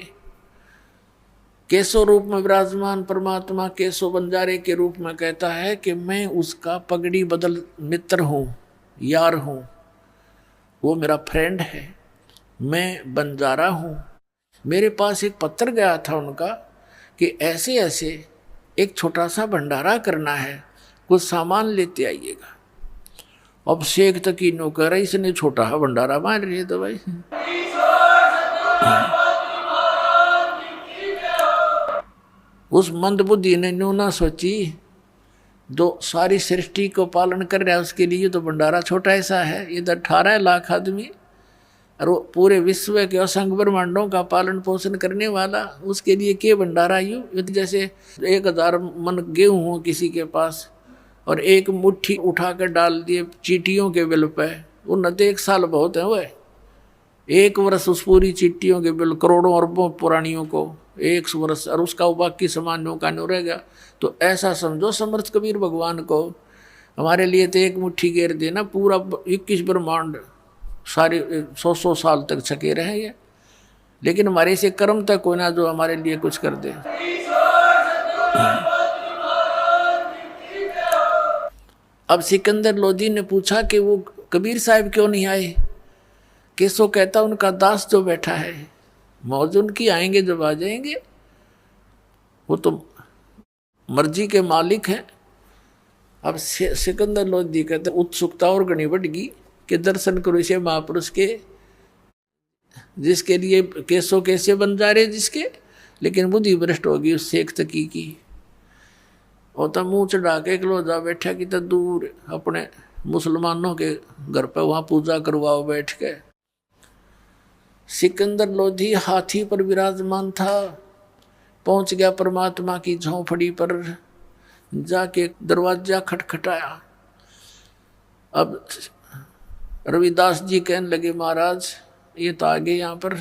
केशव रूप में विराजमान परमात्मा केशव बंजारे के रूप में कहता है कि मैं उसका पगड़ी बदल मित्र हूँ, यार हूँ, वो मेरा फ्रेंड है, मैं बंजारा हूँ। मेरे पास एक पत्र गया था उनका कि ऐसे ऐसे एक छोटा सा भंडारा करना है, कुछ सामान लेते आइएगा। अब शेख तकी नौकर है, इसने छोटा भंडारा मान रही है तो भाई उस मंदबुद्धि ने न्यू ना सोची, जो सारी सृष्टि को पालन कर रहा है उसके लिए तो भंडारा छोटा ऐसा है। ये तो 18 लाख आदमी और वो पूरे विश्व के असंख्य ब्रह्मांडों का पालन पोषण करने वाला, उसके लिए के भंडारा यूँ? ये तो जैसे 1000 मन गेहूँ हो किसी के पास और एक मुट्ठी उठा कर डाल दिए चींटियों के बिल पे, उन तो 1 साल बहुत है। वह 1 वर्ष उस पूरी चींटियों के बिल, करोड़ों अरबों पुरानियों को 1 वर्ष, और उसका बाकी सामान्यों का नहीं रहेगा। तो ऐसा समझो समर्थ कबीर भगवान को, हमारे लिए तो एक मुट्ठी घेर देना, पूरा 21 ब्रह्मांड सारे 100 साल तक छके रहे ये, लेकिन हमारे से कर्म तक कोई ना जो हमारे लिए कुछ कर दे। अब सिकंदर लोधी ने पूछा कि वो कबीर साहब क्यों नहीं आए। केसो कहता उनका दास जो बैठा है, मौज उनकी, आएंगे जब आ जाएंगे, वो तो मर्जी के मालिक हैं। अब सिकंदर लोधी कहते उत्सुकता और घनी बढ़ गई कि दर्शन करो इसे महापुरुष के, जिसके लिए केसो कैसे बन जा रहे जिसके, लेकिन बुद्धि भ्रष्ट होगी उससे एक तकी की। और तब मुँह चढ़ा के क्लोजा बैठा कि तो दूर अपने मुसलमानों के घर पर वहाँ पूजा करवाओ बैठ के। सिकंदर लोधी हाथी पर विराजमान था, पहुंच गया परमात्मा की झोंपड़ी पर, जाके दरवाजा खटखटाया। अब रविदास जी कहने लगे महाराज ये तो आ गए यहाँ पर।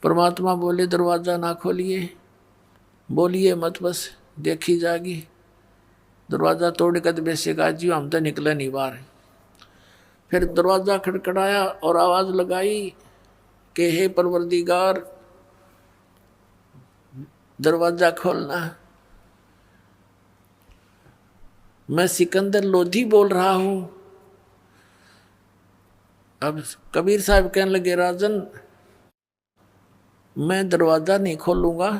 परमात्मा बोले दरवाजा ना खोलिए, बोलिए मत, बस देखी जागी। दरवाजा तोड़ कर वैसे कहा जी हम तो निकले नहीं बाहर। फिर दरवाजा खटखटाया और आवाज लगाई कि हे परवरदिगार दरवाजा खोलना, मैं सिकंदर लोधी बोल रहा हूं। अब कबीर साहब कहने लगे राजन मैं दरवाजा नहीं खोलूंगा,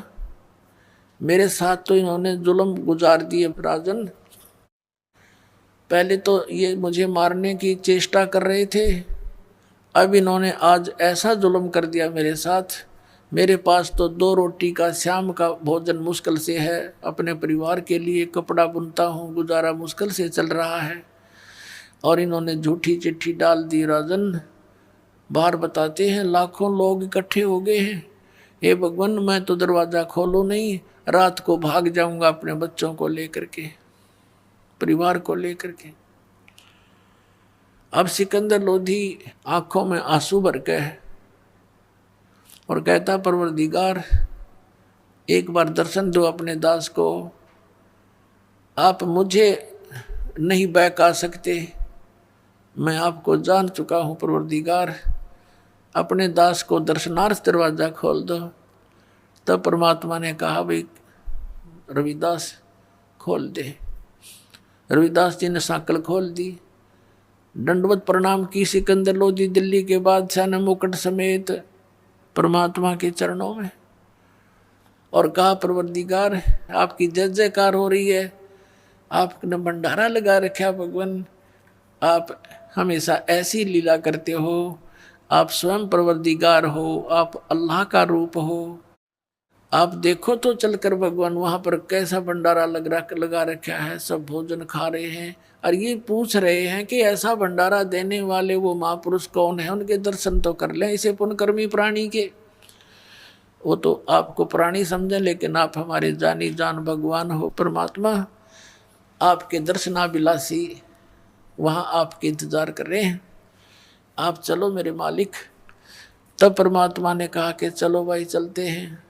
मेरे साथ तो इन्होंने जुल्म गुजार दिए राजन। पहले तो ये मुझे मारने की चेष्टा कर रहे थे, अब इन्होंने आज ऐसा जुल्म कर दिया मेरे साथ। मेरे पास तो 2 रोटी का शाम का भोजन मुश्किल से है, अपने परिवार के लिए कपड़ा बुनता हूँ, गुजारा मुश्किल से चल रहा है, और इन्होंने झूठी चिट्ठी डाल दी राजन। बाहर बताते हैं लाखों लोग इकट्ठे हो गए हैं, हे भगवान मैं तो दरवाज़ा खोलूँ नहीं, रात को भाग जाऊंगा अपने बच्चों को लेकर के, परिवार को लेकर के। अब सिकंदर लोधी आंखों में आंसू भर के और कहता परवरदिगार एक बार दर्शन दो अपने दास को, आप मुझे नहीं बहका सकते, मैं आपको जान चुका हूँ परवरदिगार, अपने दास को दर्शनार्थ दरवाज़ा खोल दो। तब परमात्मा ने कहा भाई रविदास खोल दे। रविदास जी ने सांकल खोल दी, दंडवत प्रणाम की सिकंदर लोधी दिल्ली के बादशाह ने मुकुट समेत परमात्मा के चरणों में, और कहा परवरदिगार आपकी जय जयकार हो रही है, आपने भंडारा लगा रखा भगवान, आप हमेशा ऐसी लीला करते हो, आप स्वयं परवरदिगार हो, आप अल्लाह का रूप हो। आप देखो तो चलकर भगवान वहाँ पर कैसा भंडारा लगा रखा है, सब भोजन खा रहे हैं और ये पूछ रहे हैं कि ऐसा भंडारा देने वाले वो महापुरुष कौन है, उनके दर्शन तो कर लें इसे पुण्यकर्मी प्राणी के। वो तो आपको प्राणी समझें, लेकिन आप हमारे जानी जान भगवान हो परमात्मा, आपके दर्शनाभिलाषी वहाँ आपके इंतजार कर रहे हैं, आप चलो मेरे मालिक। तब परमात्मा ने कहा कि चलो भाई चलते हैं।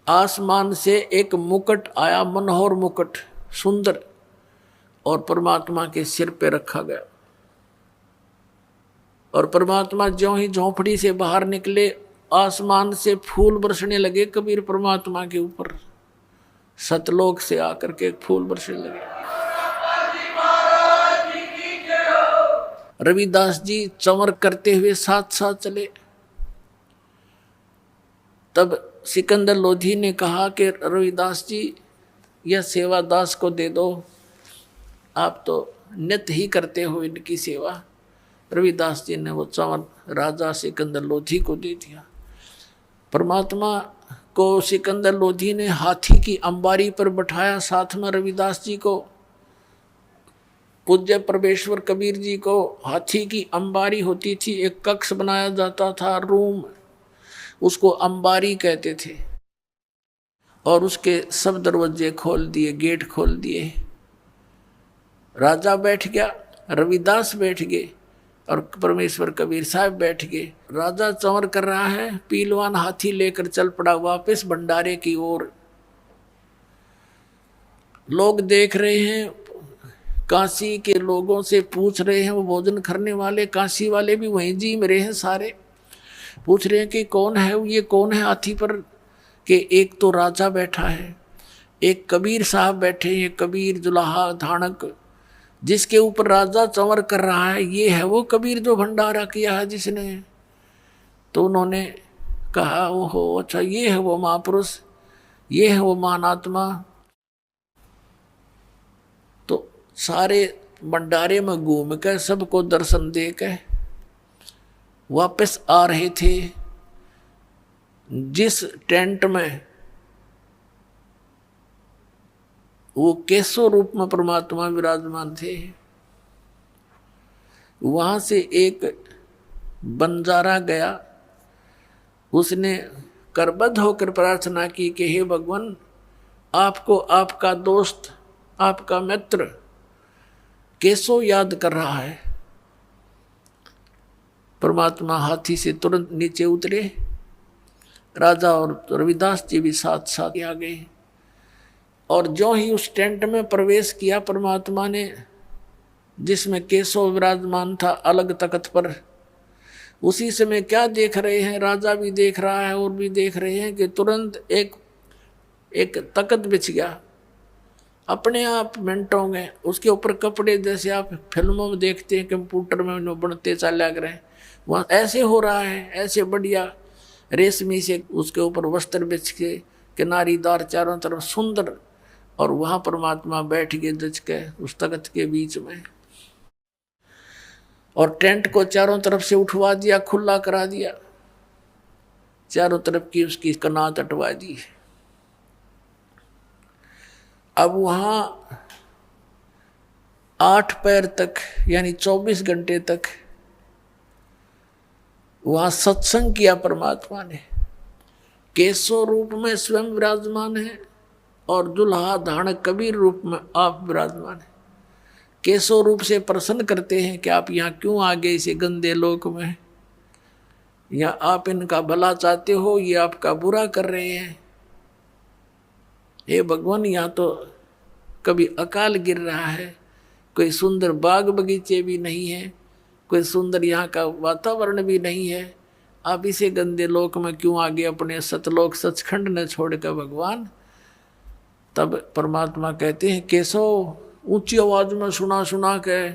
आसमान से एक मुकुट आया, मनोहर मुकुट सुंदर, और परमात्मा के सिर पे रखा गया। और परमात्मा ज्यों ही झोंपड़ी से बाहर निकले, आसमान से फूल बरसने लगे कबीर परमात्मा के ऊपर, सतलोक से आकर के फूल बरसने लगे। रविदास जी चंवर करते हुए साथ साथ चले। तब सिकंदर लोधी ने कहा कि रविदास जी यह सेवा दास को दे दो, आप तो नित्य ही करते हो इनकी सेवा। रविदास जी ने वो चंवर राजा सिकंदर लोधी को दे दिया। परमात्मा को सिकंदर लोधी ने हाथी की अंबारी पर बैठाया, साथ में रविदास जी को, पूज्य परमेश्वर कबीर जी को हाथी की अंबारी होती थी, एक कक्ष बनाया जाता था, रूम, उसको अंबारी कहते थे, और उसके सब दरवाजे खोल दिए, गेट खोल दिए। राजा बैठ गया, रविदास बैठ गए और परमेश्वर कबीर साहब बैठ गए। राजा चंवर कर रहा है, पीलवान हाथी लेकर चल पड़ा वापस भंडारे की ओर। लोग देख रहे हैं, काशी के लोगों से पूछ रहे हैं, वो भोजन करने वाले काशी वाले भी वहीं जी मेरे हैं सारे, पूछ रहे हैं कि कौन है ये, कौन है हाथी पर, कि एक तो राजा बैठा है, एक कबीर साहब बैठे हैं, कबीर जुलाहा धानक, जिसके ऊपर राजा चंवर कर रहा है, ये है वो कबीर जो भंडारा किया है जिसने। तो उन्होंने कहा ओहो अच्छा, ये है वो महापुरुष, ये है वो महानात्मा। तो सारे भंडारे में घूम कर सबको दर्शन दे के वापस आ रहे थे। जिस टेंट में वो केशव रूप में परमात्मा विराजमान थे, वहां से एक बंजारा गया। उसने करबद्ध होकर प्रार्थना की कि हे भगवान, आपको आपका दोस्त, आपका मित्र केशव याद कर रहा है। परमात्मा हाथी से तुरंत नीचे उतरे। राजा और रविदास जी भी साथ साथ आ गए। और जो ही उस टेंट में प्रवेश किया परमात्मा ने, जिसमें केशव विराजमान था अलग तख्त पर, उसी समय क्या देख रहे हैं, राजा भी देख रहा है और भी देख रहे हैं कि तुरंत एक तख्त बिछ गया अपने आप मिनटों में। उसके ऊपर कपड़े जैसे आप फिल्मों में देखते हैं, कंप्यूटर में बनते चले गए, वहाँ ऐसे हो रहा है, ऐसे बढ़िया रेशमी से उसके ऊपर वस्त्र बिछ के किनारीदार चारों तरफ सुंदर। और वहाँ परमात्मा बैठ गए जच के उस तख्त के बीच में, और टेंट को चारों तरफ से उठवा दिया, खुला करा दिया, चारों तरफ की उसकी कनात हटवा दी। अब वहाँ 8 पैर तक यानी 24 घंटे तक वहाँ सत्संग किया परमात्मा ने। केशव रूप में स्वयं विराजमान है और दुल्हा धानक कबीर रूप में आप विराजमान है। केशव रूप से प्रसन्न करते हैं कि आप यहाँ क्यों आ गए इसे गंदे लोक में, या आप इनका भला चाहते हो, ये आपका बुरा कर रहे हैं। हे भगवान, यहाँ तो कभी अकाल गिर रहा है, कोई सुंदर बाग बगीचे भी नहीं है, कोई सुंदर यहाँ का वातावरण भी नहीं है, आप इसे गंदे लोक में क्यों आगे अपने सतलोक सचखंड न छोड़कर भगवान। तब परमात्मा कहते हैं केशव, ऊंची आवाज में सुना सुना के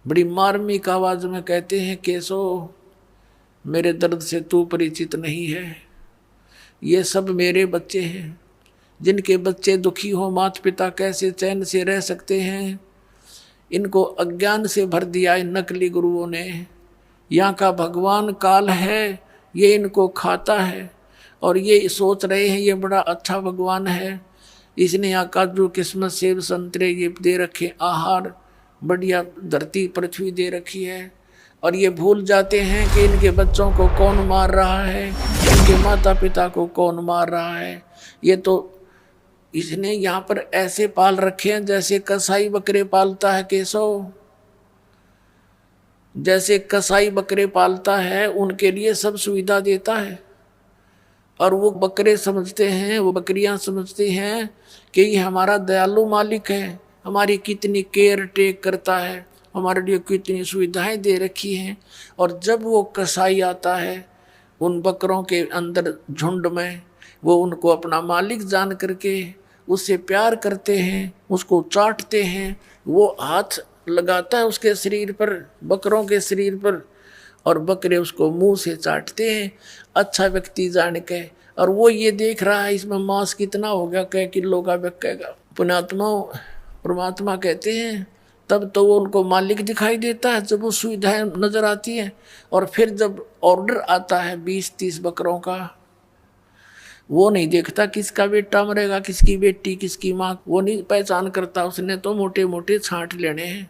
बड़ी मार्मिक आवाज में कहते हैं केशव, मेरे दर्द से तू परिचित नहीं है। ये सब मेरे बच्चे हैं, जिनके बच्चे दुखी हो माता पिता कैसे चैन से रह सकते हैं। इनको अज्ञान से भर दिया इन नकली गुरुओं ने। यहाँ का भगवान काल है, ये इनको खाता है और ये सोच रहे हैं ये बड़ा अच्छा भगवान है, इसने यहाँ काजू किस्मत सेब संतरे ये दे रखे, आहार बढ़िया धरती पृथ्वी दे रखी है। और ये भूल जाते हैं कि इनके बच्चों को कौन मार रहा है, इनके माता पिता को कौन मार रहा है। ये तो इसने यहाँ पर ऐसे पाल रखे हैं जैसे कसाई बकरे पालता है केशव, जैसे कसाई बकरे पालता है उनके लिए सब सुविधा देता है। और वो बकरे समझते हैं, वो बकरियां समझती हैं कि ये हमारा दयालु मालिक है, हमारी कितनी केयर टेक करता है, हमारे लिए कितनी सुविधाएं दे रखी हैं। और जब वो कसाई आता है उन बकरों के अंदर झुंड में, वो उनको अपना मालिक जान करके उससे प्यार करते हैं, उसको चाटते हैं, वो हाथ लगाता है उसके शरीर पर, बकरों के शरीर पर, और बकरे उसको मुंह से चाटते हैं अच्छा व्यक्ति जान के। और वो ये देख रहा है इसमें मांस कितना होगा, कई किलो का बिकेगा। पुण्यात्मा परमात्मा कहते हैं तब तो वो उनको मालिक दिखाई देता है जब वो सुविधाएं नजर आती हैं। और फिर जब ऑर्डर आता है 20-30 बकरों का, वो नहीं देखता किसका बेटा मरेगा, किसकी बेटी, किसकी माँ, वो नहीं पहचान करता। उसने तो मोटे मोटे छांट लेने हैं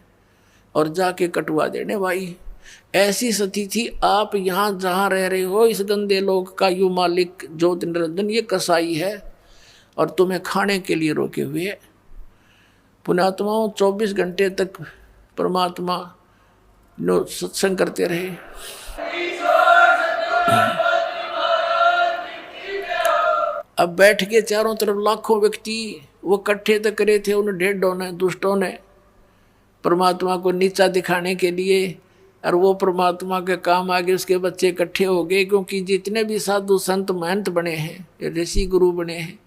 और जाके कटवा देने भाई। ऐसी स्थिति थी। आप यहाँ जहाँ रह रहे हो इस गंदे लोग का यू मालिक ज्योति निरंजन ये कसाई है और तुम्हें खाने के लिए रोके हुए है। पुण्यात्माओं 24 घंटे तक परमात्मा सत्संग करते रहे। अब बैठ के चारों तरफ लाखों व्यक्ति वो इकट्ठे तक करे थे, उन ढेडों ने, दुष्टों ने परमात्मा को नीचा दिखाने के लिए। और वो परमात्मा के काम आगे उसके बच्चे इकट्ठे हो गए, क्योंकि जितने भी साधु संत महंत बने हैं, ऋषि गुरु बने हैं,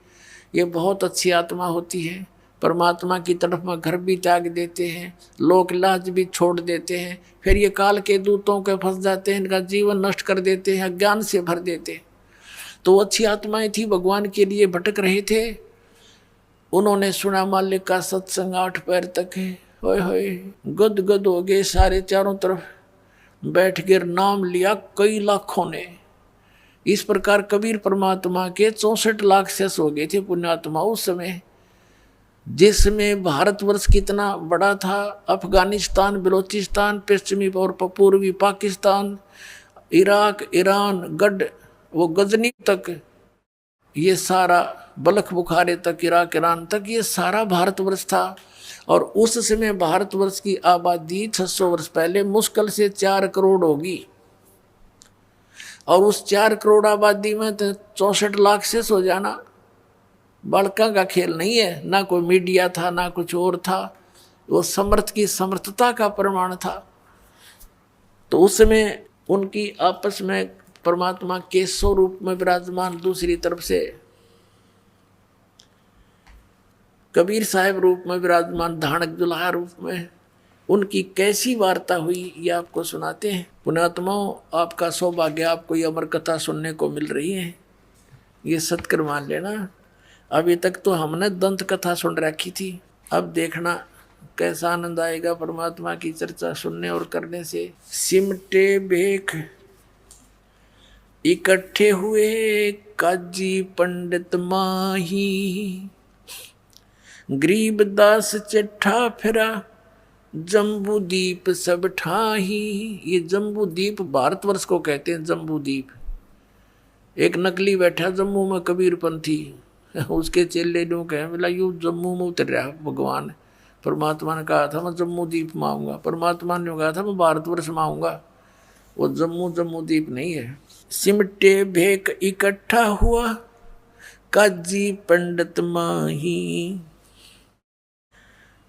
ये बहुत अच्छी आत्मा होती है, परमात्मा की तरफ में घर भी त्याग देते हैं, लोक लाज भी छोड़ देते हैं, फिर ये काल के दूतों के फंस जाते हैं, इनका जीवन नष्ट कर देते हैं, अज्ञान से भर देते हैं। तो अच्छी आत्माएं थी, भगवान के लिए भटक रहे थे। उन्होंने सुना मालिक का सत्संग 8 पैर तक है, होए होए गद गद हो गए सारे, चारों तरफ बैठ गिर नाम लिया कई लाखों ने। इस प्रकार कबीर परमात्मा के 64 लाख शेष हो गए थे पुण्यात्मा उस समय, जिसमें भारतवर्ष कितना बड़ा था। अफगानिस्तान, बलोचिस्तान, पश्चिमी और पूर्वी पाकिस्तान, इराक, ईरान, गढ़, वो गजनी तक, ये सारा बलख बुखारे तक, इराक, ईरान तक, ये सारा भारतवर्ष था। और उस समय भारतवर्ष की आबादी 600 वर्ष पहले मुश्किल से 4 करोड़ होगी, और उस 4 करोड़ आबादी में तो 64 लाख से हो जाना बड़का का खेल नहीं है। ना कोई मीडिया था, ना कुछ और था, वो समर्थ की समर्थता का प्रमाण था। तो उस समय उनकी आपस में परमात्मा के स्वरूप में विराजमान, दूसरी तरफ से कबीर साहब रूप में विराजमान, धानक दुल्हा रूप में, उनकी कैसी वार्ता हुई ये आपको सुनाते हैं। पुण्यात्माओं, आपका सौभाग्य, आपको ये अमर कथा सुनने को मिल रही है, ये सत्कर मान लेना। अभी तक तो हमने दंत कथा सुन रखी थी, अब देखना कैसा आनंद आएगा परमात्मा की चर्चा सुनने और करने से। सिमटे भेख इकट्ठे हुए काजी पंडित माही, गरीबदास चिट्ठा फिरा जम्बू दीप सब ठाही। ये जम्बू दीप भारतवर्ष को कहते हैं, जम्बू दीप। एक नकली बैठा जम्मू में कबीरपंथी, उसके चेले लोग कहें बोला यू जम्मू में उतर रहा भगवान। परमात्मा ने कहा था मैं जम्मू दीप में आऊँगा, परमात्मा ने कहा था मैं भारतवर्ष में आऊँगा, वो जम्मू दीप नहीं है। सिमटे भेक इकट्ठा हुआ काजी पंडित माही,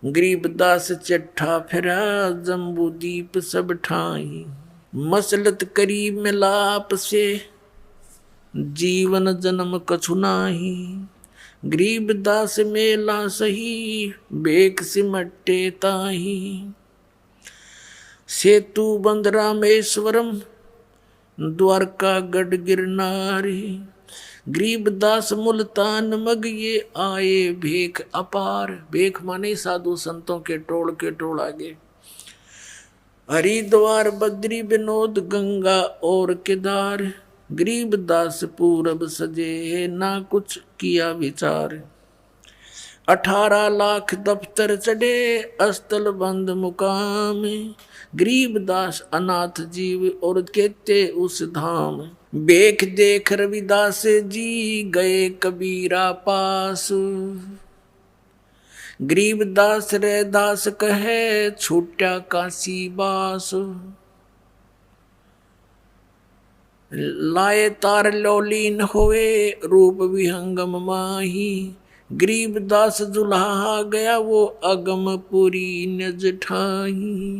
गरीबदास चिट्ठा फिरा जम्बू दीप सब ठाई। मसलत करीब मिलाप से जीवन जन्म कछु नाही, गरीबदास मेला सही बेक सिमटे ताही। सेतु बंद रामेश्वरम द्वारका गढ़ गिरनारी, गरीबदास मुल्तान मग ये आए भेख अपार। भेख माने साधु संतों के टोल आगे। हरिद्वार बद्री विनोद गंगा और केदार, गरीबदास पूरब सजे ना कुछ किया विचार। 18 लाख दफ्तर चढ़े अस्तल बंद मुकाम, गरीबदास अनाथ जीव और कहते उस धाम। बेख देख रविदास जी गए कबीरा पास, गरीबदास रे दास कहे छूटा काशी बास। लाए तार लौलीन होए रूप विहंगम माही, गरीबदास दुल्हा गया वो अगम पुरी नज ठाही।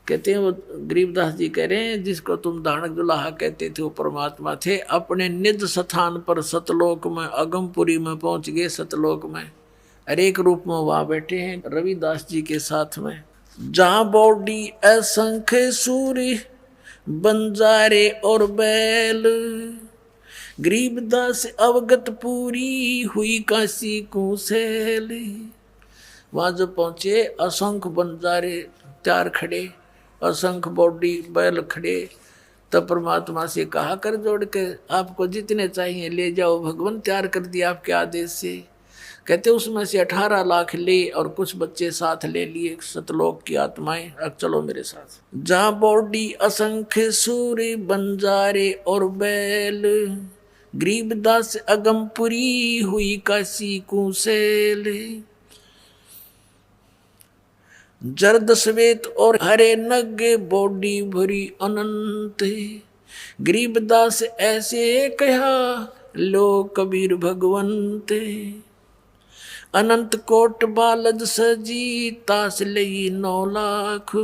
कहते हैं वो गरीबदास जी कह रहे हैं जिसको तुम दानक दुल्हा कहते थे वो परमात्मा थे। अपने निज स्थान पर सतलोक में, अगमपुरी में पहुंच गए। सतलोक में हर एक रूप में वहां बैठे हैं रविदास जी के साथ में। जहां बॉडी असंख्य सूर्य बंजारे और बैल, गरीबदास अवगत पूरी हुई काशी को सैल। वहां जो पहुंचे असंख्य बंजारे तैयार खड़े, असंख्य बॉडी बैल खड़े, तब परमात्मा से कहा कर जोड़ के आपको जितने चाहिए ले जाओ, भगवान तैयार कर दिया आपके आदेश से। कहते उसमें से 18 लाख ले और कुछ बच्चे साथ ले लिए सतलोक की आत्माएं। अब चलो मेरे साथ। जहाँ बॉडी असंख्य सूर्य बंजारे और बैल, गरीबदास अगमपुरी हुई काशी कुशेल। जर्द श्वेत और हरे नगे बॉडी भरी अनंत, गरीबदास ऐसे कहा लो कबीर भगवंत। अनंत कोट बालद सजी तास लई 9 लाख,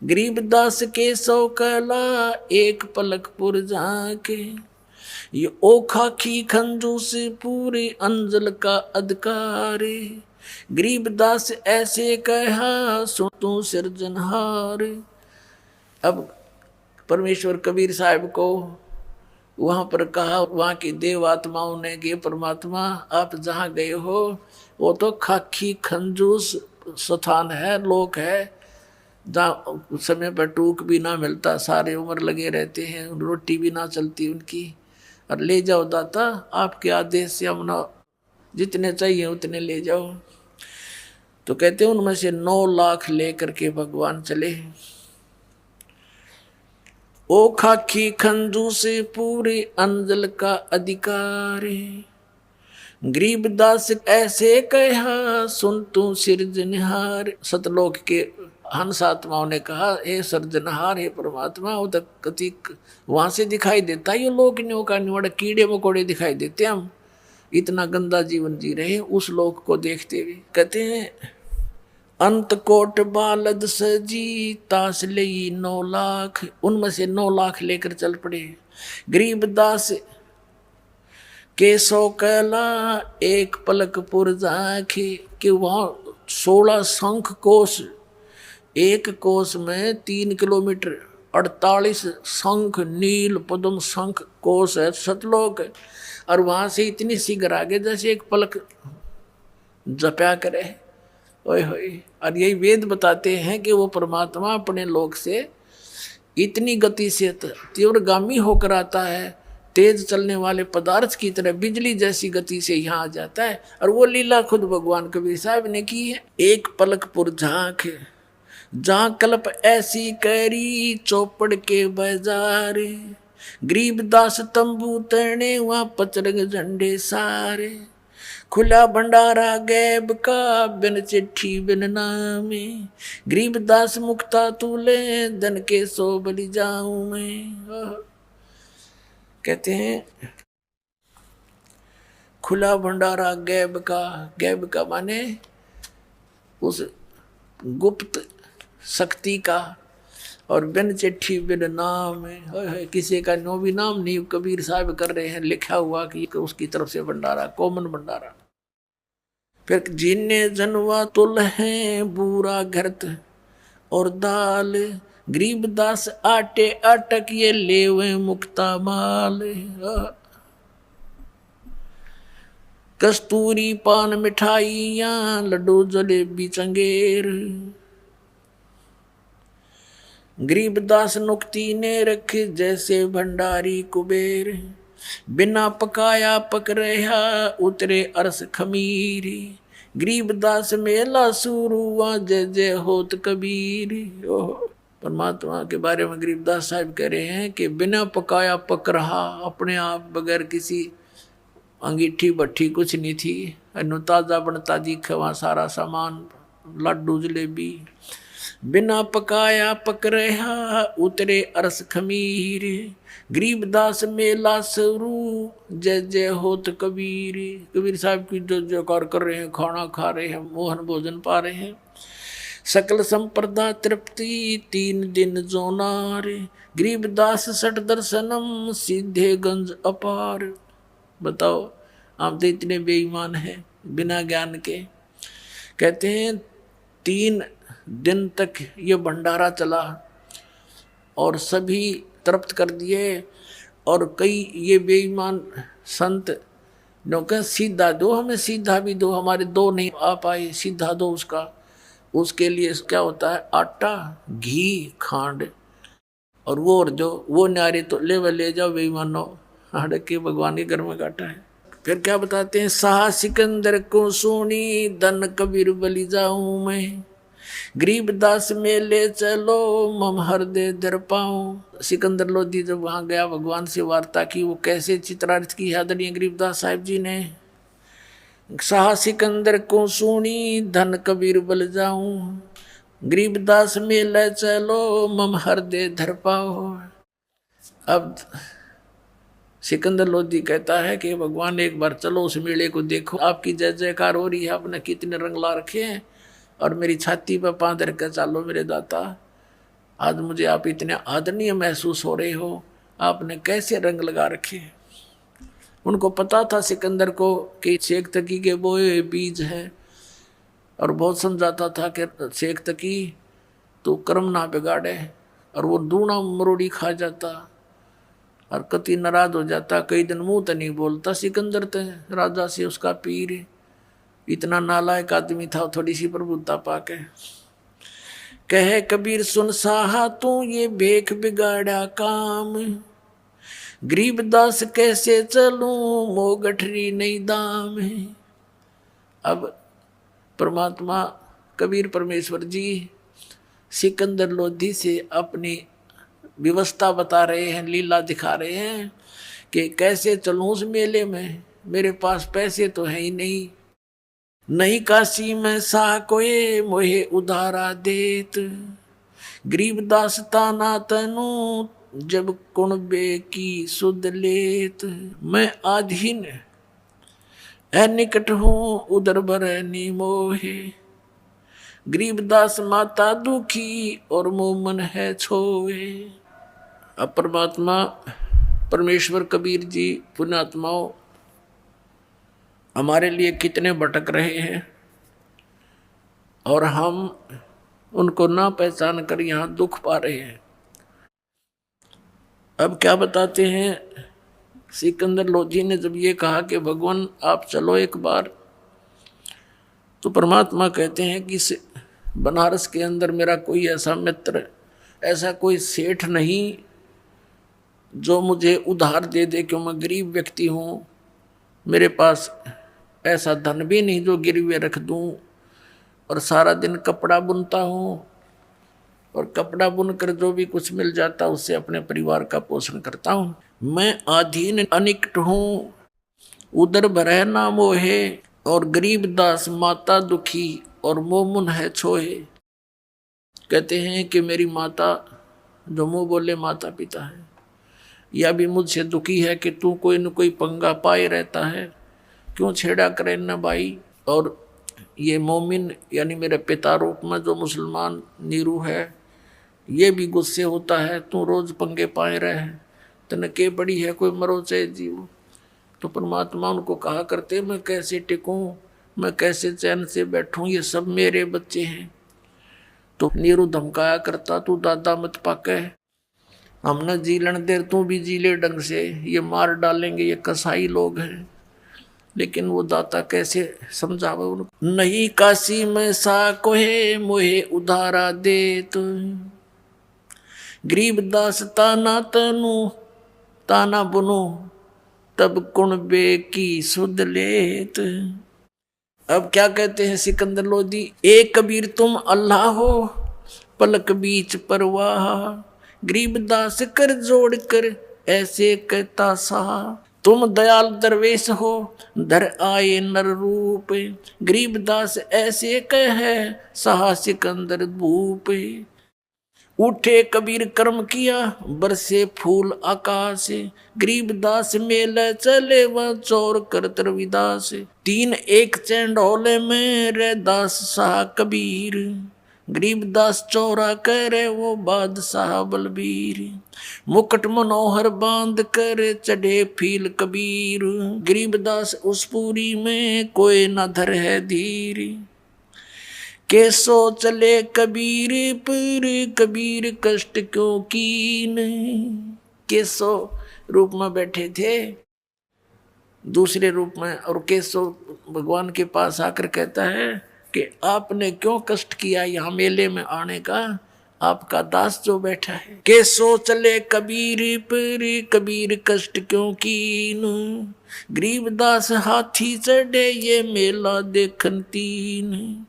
गरीबदास के 100 कला एक पलक पुर जाके। ये ओखा की खंजू से पूरे अंजल का अधिकार, गरीबदास ऐसे कहा सुन तू सिरजनहार। अब परमेश्वर कबीर साहब को वहाँ पर कहा, वहाँ की देव आत्माओं ने कि परमात्मा आप जहाँ गए हो वो तो खाकी खंजूस स्थान है, लोक है, जहाँ समय पर टूक भी ना मिलता, सारे उम्र लगे रहते हैं, रोटी भी ना चलती उनकी, और ले जाओ दाता आपके आदेश से हम ना जितने चाहिए उतने ले जाओ। तो कहते हैं उनमें से 9 लाख लेकर के भगवान चले। ओ खाकी खंजू से पूरे अंजल का अधिकार, गरीबदास ऐसे कहा सुन तू सिरजनहार। सतलोक के हंस आत्माओं ने कहा हे सर्जनहार, हे परमात्मा, वो तक कति वहां से दिखाई देता ये लोक न्यो का निवड़ कीड़े मकोड़े दिखाई देते, हम इतना गंदा जीवन जी रहे उस लोक को देखते हुए। कहते हैं अंत कोट बालद सजी तास ले 9 लाख, उनमें से 9 लाख लेकर चल पड़े। गरीबदास के सो कहला एक पलक पुर जाखे, कि वहां 16 शंख कोश, एक कोश में 3 किलोमीटर 48 शंख नील पद्म शंख कोश है सतलोक, और वहां से इतनी शीघ्र आगे जैसे एक पलक जपया करे। ओए होए, और यही वेद बताते हैं कि वो परमात्मा अपने लोक से इतनी गति से तीव्रगामी होकर आता है, तेज चलने वाले पदार्थ की तरह बिजली जैसी गति से यहाँ आ जाता है। और वो लीला खुद भगवान कबीर साहब ने की है। एक पलक पुर झांक जहाँ कल्प ऐसी करी चौपड़ के बाजार, गरीबदास तंबू तने वहाँ पचरंग झंडे सारे, खुला भंडारा गैब का बिन चिट्ठी बिन नामे, गरीबदास मुक्ता तूले धन के सो बलि जाऊं मैं। कहते हैं खुला भंडारा गैब का माने उस गुप्त शक्ति का, और बिन चिट्ठी बिन नाम, किसी का नो भी नाम नहीं, कबीर साहब कर रहे हैं लिखा हुआ कि उसकी तरफ से भंडारा, कॉमन भंडारा। फिर जिन्ने जनवा तुल है बूरा घरत और दाल, गरीबदास आटे अटक ये लेवे मुक्ता माल, कस्तूरी पान मिठाइयाँ लड्डू जलेबी चंगेर, गरीबदास नुक्ती ने रखे जैसे भंडारी कुबेर, बिना पकाया पक रहा उतरे अरस खमीर, गरीबदास मेला शुरू हुआ जय जय होत कबीर। परमात्मा के बारे में गरीबदास साहब कह रहे हैं कि बिना पकाया पक रहा, अपने आप बगैर किसी अंगीठी भट्ठी कुछ नहीं थी, ताजा बनता दिखा वहाँ सारा सामान, लड्डू जलेबी, बिना पकाया पक रहा उतरे अरस खमीर, गरीबदास मेला शुरू जय जय होत कबीर। कबीर साहब की जो जयकार कर रहे हैं, खाना खा रहे हैं, मोहन भोजन पा रहे हैं, सकल संप्रदा तृप्ति 3 दिन जोनार, गरीबदास सठ दर्शनम सीधे गंज अपार। बताओ आप तो इतने बेईमान हैं बिना ज्ञान के। कहते हैं 3 दिन तक ये भंडारा चला और सभी तृप्त कर दिए, और कई ये बेईमान संत ने कहा सीधा दो, हमें सीधा भी दो, हमारे 2 नहीं आ पाए, सीधा दो उसका। उसके लिए क्या होता है, आटा घी खांड, और वो न्यारे तो ले जाओ बेईमानो, हड़क के भगवान के घर में काटा है। फिर क्या बताते हैं, शाह सिकंदर को सुनी धन कबीर बलि जाऊं मैं, गरीबदास मेले चलो मम हृदय दर पाऊं। सिकंदर लोधी जब वहां गया, भगवान से वार्ता की, वो कैसे चित्रार्थ की आदरणीय गरीबदास साहिब जी ने, शाह सिकंदर को सुनी धन कबीर बल जाऊं, गरीबदास मेले चलो मम हृदय धर पाओ। अब सिकंदर लोधी कहता है कि भगवान एक बार चलो उस मेले को देखो, आपकी जय जयकार हो रही है, आपने कितने रंग ला रखे हैं, और मेरी छाती पर पाँव रख कर चालो मेरे दाता, आज मुझे आप इतने आदरणीय महसूस हो रहे हो, आपने कैसे रंग लगा रखे। उनको पता था सिकंदर को कि शेख तकी के बोए बीज हैं, और बहुत समझाता था कि शेख तकी तो कर्म ना बिगाड़े, और वो दूना मरोड़ी खा जाता और कति नाराज हो जाता, कई दिन मुंह तो नहीं बोलता सिकंदर ते राजा से उसका पीर, इतना नालायक आदमी था थोड़ी सी प्रभुता पाके। कहे कबीर सुन साहा तू ये भेख बिगाड़ा काम, गरीबदास कैसे चलूं मो गठरी नहीं दाम है। अब परमात्मा कबीर परमेश्वर जी सिकंदर लोधी से अपनी व्यवस्था बता रहे हैं, लीला दिखा रहे हैं कि कैसे चलूं उस मेले में, मेरे पास पैसे तो है ही नहीं, नहीं काशी में सा कोई मोहे उधारा देत, गरीबदास ताना तनु जब कुणबे की सुध लेत, मैं आधीन निकट हूँ उधर बरनी मोहे, गरीबदास माता दुखी और मोमन है छोए। अब परमात्मा परमेश्वर कबीर जी पुण्यात्माओं हमारे लिए कितने भटक रहे हैं, और हम उनको ना पहचान कर यहाँ दुख पा रहे हैं। अब क्या बताते हैं, सिकंदर लोधी ने जब ये कहा कि भगवान आप चलो एक बार, तो परमात्मा कहते हैं कि बनारस के अंदर मेरा कोई ऐसा मित्र, ऐसा कोई सेठ नहीं जो मुझे उधार दे दे, क्यों मैं गरीब व्यक्ति हूँ, मेरे पास ऐसा धन भी नहीं जो गिरवे रख दूँ, और सारा दिन कपड़ा बुनता हूँ, और कपड़ा बुनकर जो भी कुछ मिल जाता उससे अपने परिवार का पोषण करता हूँ। मैं अधीन अनिकट हूँ उधर भरह ना मोहे, और गरीब दास माता दुखी और मोमुन है छोहे। कहते हैं कि मेरी माता, जो मुँह बोले माता पिता है, यह भी मुझसे दुखी है कि तू कोई न कोई पंगा पाए रहता है, क्यों छेड़ा करे न भाई। और ये मोमिन यानी मेरे पिता रूप में जो मुसलमान नीरू है, ये भी गुस्से होता है, तू रोज पंगे पाए रहे, तन के बड़ी है कोई मरो चाहे जीव। तो परमात्मा उनको कहा करते, मैं कैसे टिकूं, मैं कैसे चैन से बैठूं, ये सब मेरे बच्चे हैं। तो नीरू धमकाया करता, तू दादा मत पाके, हमने जी लेने दे, तू भी जी ले ढंग से, ये मार डालेंगे, ये कसाई लोग हैं। लेकिन वो दाता कैसे समझावे उनको, नहीं काशी में सा कोहे मोहे उधारा दे, तो गरीबदास ताना तनु ताना बुनो तब कुणबे की सुध लेत। अब क्या कहते हैं सिकंदर लोधी, एक कबीर तुम अल्लाह हो पलक बीच परवाह, गरीबदास कर जोड़ कर ऐसे कहता सा, तुम दयाल दरवेश हो धर आए नर रूप, गरीबदास ऐसे कहे सहा सिकंदर भूप। उठे कबीर कर्म किया बरसे फूल आकाश, गरीबदास मेले चले वह चोर कर विदास, तीन एक चैंडोले में रे दास शाह कबीर, गरीबदास चौरा करे वो बादशाह बलबीर, मुकुट मनोहर बांध कर चढ़े फील कबीर, गरीबदास उस पूरी में कोई न धर है धीर, कैसो चले कबीर पर कबीर कष्ट क्यों कीन। कैसो रूप में बैठे थे दूसरे रूप में, और कैसो भगवान के पास आकर कहता है कि आपने क्यों कष्ट किया यहाँ मेले में आने का, आपका दास जो बैठा है। कैसो चले कबीर पर कबीर कष्ट क्यों कीन, गरीबदास हाथी चढ़े ये मेला देखन तीन,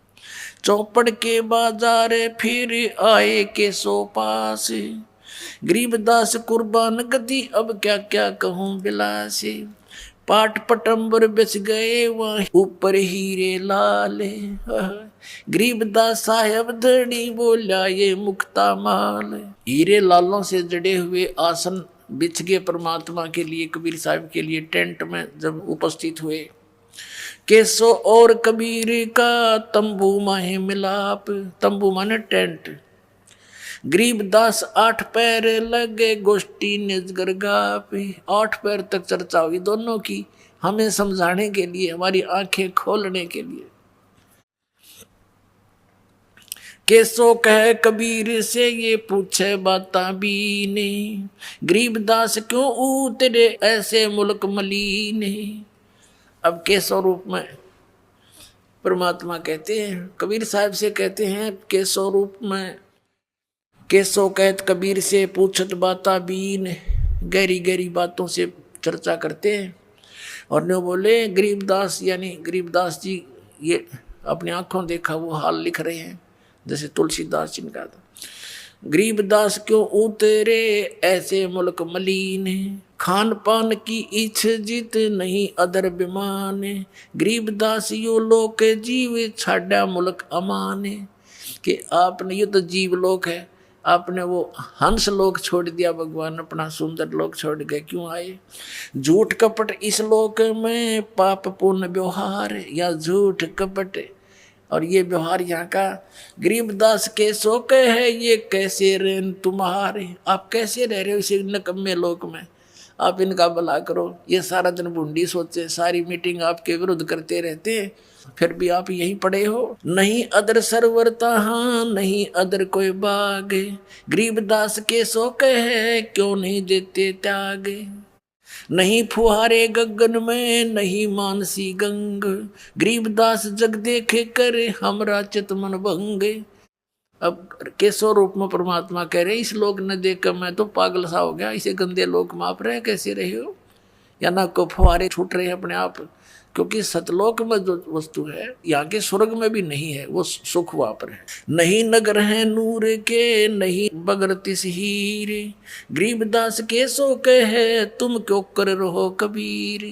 चौपड़ के बाजार फिर आए के सो पास, गरीबदास कुर्बान गदी अब क्या क्या कहूँ बिलासे, पाट पटंबर बेच गए वहाँ ऊपर हीरे लाल, गरीबदास साहब धड़ी बोला ये मुक्ता माल। हीरे लालों से जड़े हुए आसन बिछ गए परमात्मा के लिए, कबीर साहब के लिए टेंट में जब उपस्थित हुए। कैसो और कबीर का तंबू माहे मिलाप, तंबू माने टेंट, गरीबदास 8 पैर लगे गोष्ठी निजगर गापे। 8 पैर तक चर्चा हुई दोनों की, हमें समझाने के लिए, हमारी आंखें खोलने के लिए। केसो कह कबीर से ये पूछे बाता बीने, गरीबदास क्यों उतरे ऐसे मुल्क मलीने। अब केसो रूप में परमात्मा कहते हैं, कबीर साहब से कहते हैं केसो रूप में, केसो कहत कबीर से पूछत बाता बीन, गहरी गहरी बातों से चर्चा करते हैं। और नो बोले गरीबदास, यानी गरीबदास जी ये अपनी आंखों देखा वो हाल लिख रहे हैं, जैसे तुलसीदास जी ने कहा था, गरीबदास क्यों उतरे ऐसे मुल्क मलीन, खान पान की इच्छ जित नहीं अदर बिमान, गरीबदास यो लोक जीव छाड़ा मुल्क अमान। कि आपने, ये तो जीव लोक है, आपने वो हंस लोक छोड़ दिया, भगवान अपना सुंदर लोक छोड़ के क्यों आए। झूठ कपट इस लोक में पाप पुण्य व्यवहार, या झूठ कपट और ये व्यवहार यहाँ का। गरीबदास के शोक है ये कैसे रेन तुम्हारे, आप कैसे रह रहे हो इसे नकम्मे लोक में, आप इनका भला करो। ये सारा दिन बूंदी सोचे, सारी मीटिंग आपके विरुद्ध करते रहते हैं, फिर भी आप यहीं पड़े हो। नहीं अदर सरवरता हाँ नहीं अदर कोई बाग, गरीबदास के शोक है क्यों नहीं देते त्याग। नहीं फुहारे गगन में नहीं मानसी गंग, गरीबदास जग देखे करे हमरा चित मन भंग। अब केसो रूप में परमात्मा कह रहे इस लोक न देख कर मैं तो पागल सा हो गया, इसे गंदे लोक में आप रहे कैसे रहे हो, या ना को फुहारे छूट रहे हैं अपने आप। क्योंकि सतलोक में जो वस्तु है यहाँ के स्वर्ग में भी नहीं है, वो सुख वहाँ पर है। नहीं नगर है नूर के नहीं बगर तिस हीर, गरीबदास के सो कहे तुम क्यों कर रहो कबीर।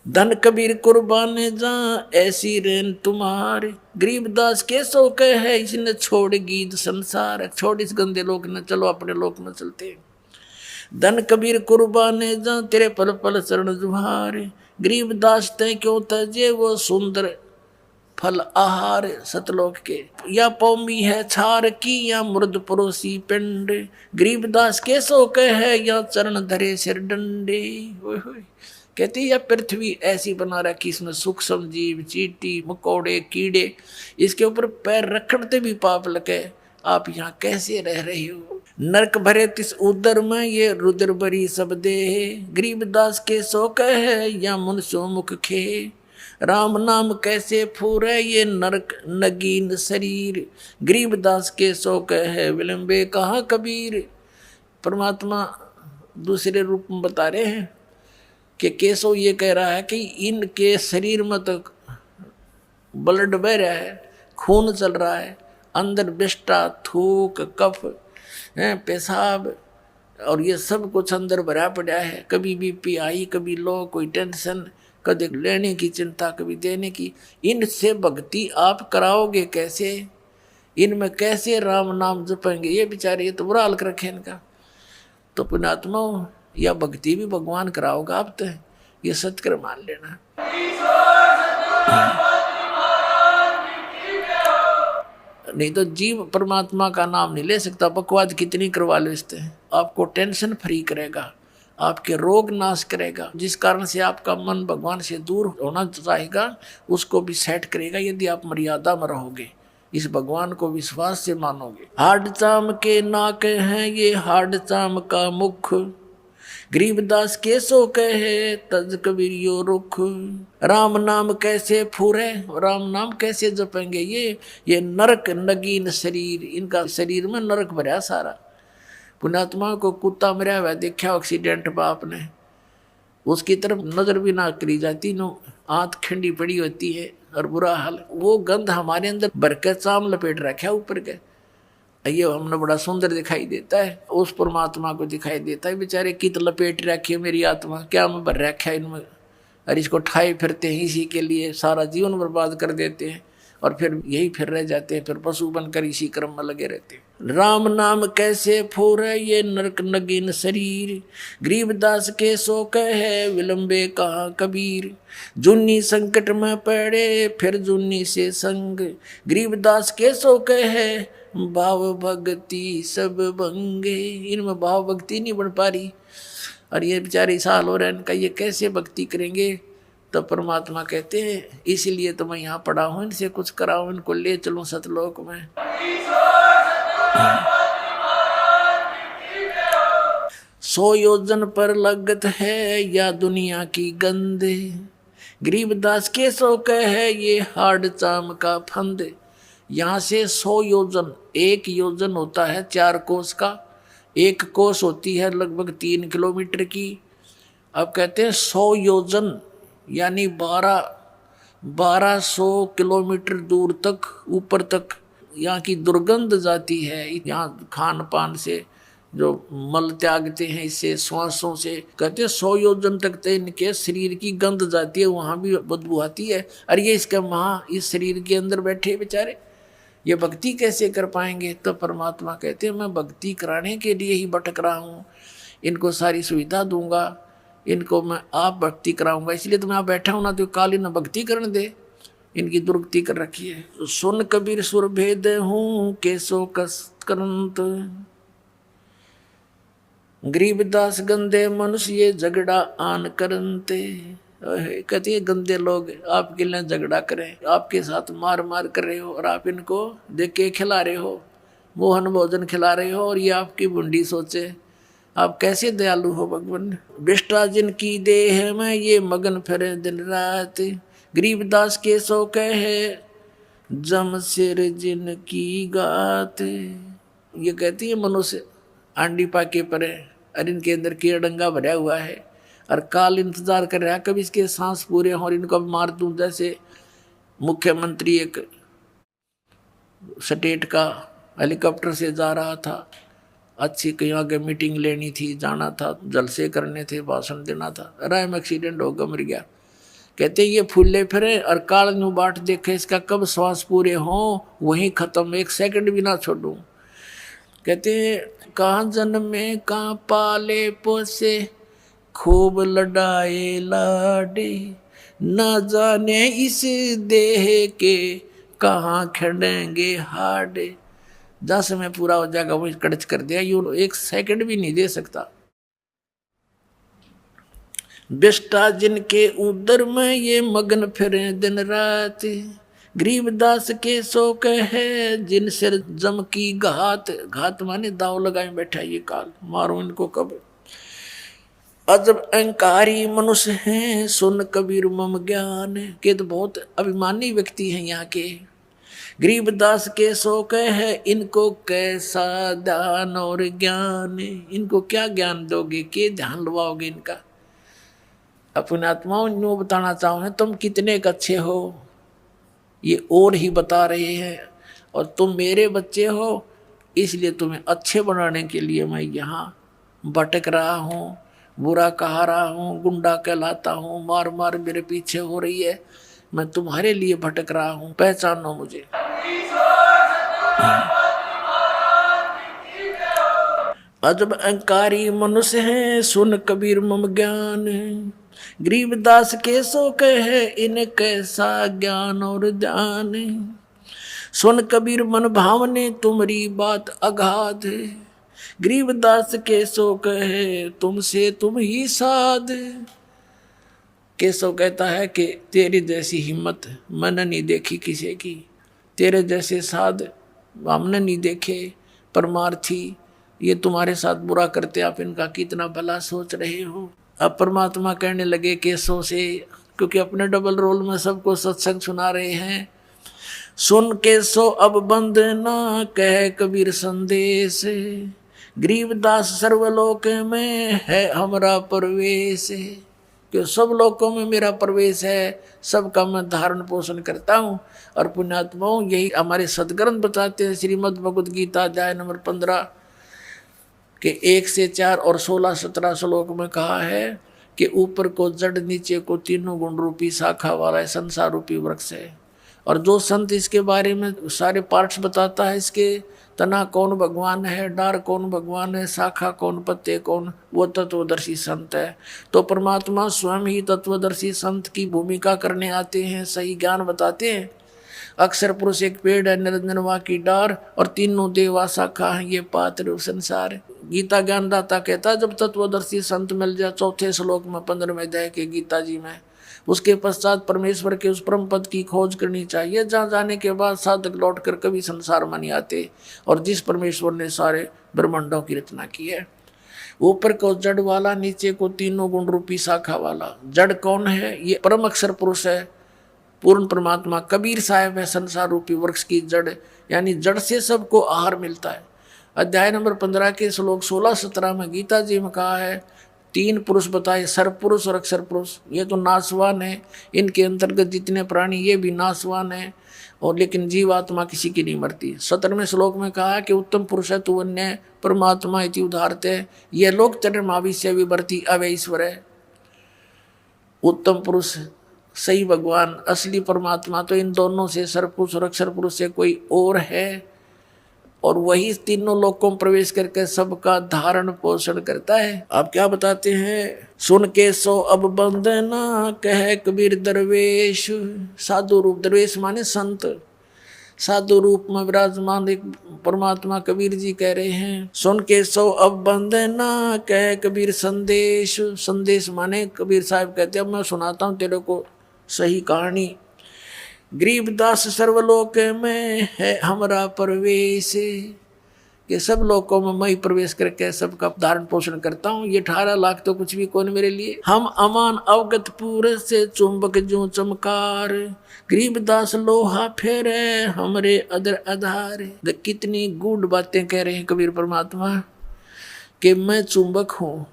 धन कबीर कुर्बान जा ऐसी रेन तुम्हारे, गरीबदास के सो कहे इसने छोड़ गीत संसार, छोड़ इस गंदे लोक न चलो अपने लोक में चलते। धन कबीर कुर्बान जा तेरे पल पल चरण जुहार, गरीबदास ते क्यों तजे वो सुंदर फल आहार सतलोक के। या पौमी है छार की या मुर्द परोसी पिंड, गरीबदास के सो कहे या चरण धरे सिर डंडे। कहती या पृथ्वी ऐसी बना रखी इसमें सूक्ष्म जीव चींटी मकोड़े कीड़े, इसके ऊपर पैर रखते भी पाप लगे, आप यहाँ कैसे रह रही हो। नरक भरे तिस उदर में ये रुद्र बरी सब दे, गरीबदास के सो कहे या मुनसो मुख खे। राम नाम कैसे फूरे ये नरक नगीन शरीर, गरीबदास के सो कहे विलंबे कहाँ कबीर। परमात्मा दूसरे रूप में बता रहे हैं कि केसो ये कह रहा है कि इनके शरीर में तो ब्लड बह रहा है, खून चल रहा है, अंदर विष्टा थूक कफ पेशाब और ये सब कुछ अंदर भरा पड़ा है। कभी बीपी आई, कभी लो, कोई टेंशन, कभी लेने की चिंता, कभी देने की। इनसे भक्ति आप कराओगे कैसे, इनमें कैसे राम नाम जपेंगे ये बेचारे, ये तो बुरा हाल कर रखे इनका। तो पुण्यात्मा या भक्ति भी भगवान कराओगा आप, तो ये सत्कर मान लेना। नहीं तो जीव परमात्मा का नाम नहीं ले सकता, बकवाद कितनी करवा लो इससे। आपको टेंशन फ्री करेगा, आपके रोग नाश करेगा, जिस कारण से आपका मन भगवान से दूर होना चाहेगा उसको भी सेट करेगा, यदि आप मर्यादा में रहोगे, इस भगवान को विश्वास से मानोगे। हाड चाम के नाक हैं ये हाड चाम का मुख, गरीबदास के सो कहे तज कबीर यो रुख। राम नाम कैसे फूरे, राम नाम कैसे जपेंगे, ये नरक नगीन शरीर, इनका शरीर में नरक भरा सारा। पुण्यात्मा को कुत्ता मरा हुआ देखा एक्सीडेंट में आपने, उसकी तरफ नजर भी ना करी जाती, नो आंत खंडी पड़ी होती है और बुरा हाल। वो गंध हमारे अंदर भर के चाम लपेट रखा ऊपर के, ये हमने बड़ा सुंदर दिखाई देता है, उस परमात्मा को दिखाई देता है बेचारे कित लपेट रखी है मेरी आत्मा, क्या मैं भर रखा है इनमें, और इसको ठाए फिरते हैं, इसी के लिए सारा जीवन बर्बाद कर देते हैं। और फिर यही फिर रह जाते हैं, फिर पशु बनकर इसी क्रम में लगे रहते हैं। राम नाम कैसे फूरे ये नरक नगीन शरीर, गरीबदास के सो कहे विलंबे कहाँ कबीर। जुन्नी संकट में पड़े फिर जुन्नी से संग, गरीबदास के सो कहे भाव भक्ति सब भंगे। इनमें भाव भक्ति नहीं बन पा रही, और ये बेचारे साल हो रहे हैं इनका, ये कैसे भक्ति करेंगे। तो परमात्मा कहते हैं इसीलिए तो मैं यहाँ पड़ा हूँ, इनसे कुछ कराऊं, इनको ले चलूं सतलोक में। 100 योजन पर लगत है या दुनिया की गंद, गरीबदास के सो कहे ये हार्ड चाम का फंद। यहाँ से 100 योजन, 1 योजन होता है 4 कोस का, 1 कोस होती है लगभग 3 किलोमीटर की। अब कहते हैं 100 योजन यानी 1200 किलोमीटर दूर तक ऊपर तक यहाँ की दुर्गंध जाती है। यहाँ खान पान से जो मल त्यागते हैं, इससे श्वासों से, कहते हैं 100 योजन तक तो इनके शरीर की गंध जाती है, वहाँ भी बदबू आती है। और ये इसका वहाँ इस शरीर के अंदर बैठे बेचारे ये भक्ति कैसे कर पाएंगे। तो परमात्मा कहते हैं मैं भक्ति कराने के लिए ही भटक रहा हूँ, इनको सारी सुविधा दूंगा, इनको मैं आप भक्ति कराऊंगा, इसलिए तो मैं यहाँ बैठा हूँ ना, तो काली न भक्ति करने दे, इनकी दुर्गति कर रखी है। सुन कबीर सुर भेद हूँ केसो कसकरंत, गरीबदास गंदे मनुष्य ये झगड़ा आन करनते। कहती है गंदे लोग आपके लिए झगड़ा करें, आपके साथ मार मार कर रहे हो, और आप इनको देख के खिला रहे हो, मोहन भोजन खिला रहे हो, और ये आपकी बुंडी सोचे आप कैसे दयालु हो भगवान। बिष्टा जिनकी देह में ये मगन फिरे दिन रात, गरीबदास के सो कहे जम सिर जिनकी गात। ये कहती है मनुष्य आंडी पाके परे, और इनके अंदर कीड़ंगा भरा हुआ है, और काल इंतजार कर रहा है कभी इसके सांस पूरे हों और इनको मार दूं। जैसे मुख्यमंत्री एक स्टेट का हेलीकॉप्टर से जा रहा था, अच्छी कहीं आगे मीटिंग लेनी थी, जाना था, जलसे करने थे, भाषण देना था, राय में एक्सीडेंट होगा, मर गया। कहते ये फूले फिरे और काल नु बाट देखे, इसका कब श्वास पूरे हों वहीं खत्म, 1 सेकंड भी ना छोड़ूं। कहते कहाँ जन्मे कहाँ पाले पोसे, खूब लड़ाए लाडे, न जाने इस देह के कहाँ खड़ेंगे हाडे। 10 में पूरा हो जाएगा, वही कड़च कर दिया, यूं 1 सेकंड भी नहीं दे सकता। बिष्टा जिनके उदर में ये मगन फिरे दिन रात, गरीबदास के सो कहे जिन सिर जम की घात। घात माने दाव लगाए बैठा ये काल, मारो इनको कब। अजब अहंकारी मनुष्य हैं सुन कबीर मम ज्ञान, के तो बहुत अभिमानी व्यक्ति हैं यहाँ के। गरीबदास के सो कहे इनको कैसा दान और ज्ञान, इनको क्या ज्ञान दोगे, के ध्यान लवाओगे इनका। अपने आत्माओं यूँ बताना चाहूँ तुम कितने अच्छे हो, ये और ही बता रहे हैं, और तुम मेरे बच्चे हो, इसलिए तुम्हें अच्छे बनाने के लिए मैं यहाँ भटक रहा हूँ, बुरा कहा रहा हूँ, गुंडा कहलाता हूँ, मार मार मेरे पीछे हो रही है, मैं तुम्हारे लिए भटक रहा हूँ, पहचानो मुझे। अजब अहंकारी मनुष्य हैं सुन कबीर मम ज्ञान, गरीबदास के सो कहे इन कैसा ज्ञान और ध्यान। सुन कबीर मन भावने तुम्हारी बात अगाध, गरीबदास के सो कहे तुमसे तुम ही साध। केशव कहता है कि तेरी जैसी हिम्मत मैंने नहीं देखी किसी की, तेरे जैसे साध हमने नहीं देखे। परमार्थी ये तुम्हारे साथ बुरा करते, आप इनका कितना भला सोच रहे हो। अब परमात्मा कहने लगे केशव से, क्योंकि अपने डबल रोल में सबको सत्संग सुना रहे हैं। सुन केशव अब बंद ना कह कबीर संदेश, गरीबदास सर्वलोक में है हमारा प्रवेश। कि सब लोकों में मेरा प्रवेश है, सबका मैं धारण पोषण करता हूँ। और पुण्यात्माओं यही हमारे सदग्रंथ बताते हैं। श्रीमद् भगवद गीता अध्याय नंबर 15 के 1 से 4 और 16-17 श्लोक में कहा है कि ऊपर को जड़ नीचे को तीनों गुण रूपी शाखा वाला संसार रूपी वृक्ष है, और जो संत इसके बारे में सारे पार्ट्स बताता है, इसके तना कौन भगवान है, डार कौन भगवान है, शाखा कौन, पत्ते कौन, वो तत्वदर्शी संत है। तो परमात्मा स्वयं ही तत्वदर्शी संत की भूमिका करने आते हैं, सही ज्ञान बताते हैं। अक्षर पुरुष एक पेड़ है, निरंजन वा की डार, और तीनों देवा शाखा है, ये पात्र संसार। गीता ज्ञानदाता कहता जब तत्वदर्शी संत मिल जाए, चौथे श्लोक में 15वें अध्याय के गीता जी में, उसके पश्चात परमेश्वर के उस परम पद की खोज करनी चाहिए, जहाँ जाने के बाद साधक लौट कर कभी संसार में नहीं आते, और जिस परमेश्वर ने सारे ब्रह्मांडों की रचना की है। ऊपर को जड़ वाला, नीचे को तीनों गुण रूपी शाखा वाला। जड़ कौन है? ये परम अक्षर पुरुष है, पूर्ण परमात्मा। कबीर साहब है संसार रूपी वृक्ष की जड़, यानी जड़ से सबको आहार मिलता है। अध्याय नंबर 15 के श्लोक 16-17 में गीता जी में कहा है, 3 पुरुष बताए, सर्वपुरुष और अक्षर पुरुष। ये तो नाशवान है, इनके अंतर्गत जितने प्राणी ये भी नाशवान है, और लेकिन जीवात्मा किसी की नहीं मरती। 17वें श्लोक में कहा है कि उत्तम पुरुष है तु अन्य परमात्मा इति उदाहरते, ये लोक चरमाविष्य विवर्ती अवय ईश्वर है। उत्तम पुरुष सही भगवान असली परमात्मा तो इन दोनों से, सर्वपुरुष और अक्षर पुरुष से कोई और है, और वही तीनों लोकों में प्रवेश करके सबका धारण पोषण करता है। आप क्या बताते हैं? सुन के सो अब बंदना कह कबीर दरवेश। साधु रूप, दरवेश माने संत, साधु रूप में विराजमान एक परमात्मा कबीर जी कह रहे हैं, सुन के सो अब बंदना कह कबीर संदेश। संदेश माने कबीर साहब कहते हैं अब मैं सुनाता हूँ तेरे को सही कहानी। गरीबदास सर्वलोक में है हमारा प्रवेश, कि सब लोकों में मैं प्रवेश करके सबका धारण पोषण करता हूँ। ये 18 लाख तो कुछ भी कौन मेरे लिए। हम अमान अवगत पूरे से चुंबक जो चमकार, गरीबदास लोहा फेरे हमरे अदर आधार। कितनी गूढ़ बातें कह रहे हैं कबीर परमात्मा, कि मैं चुंबक हूँ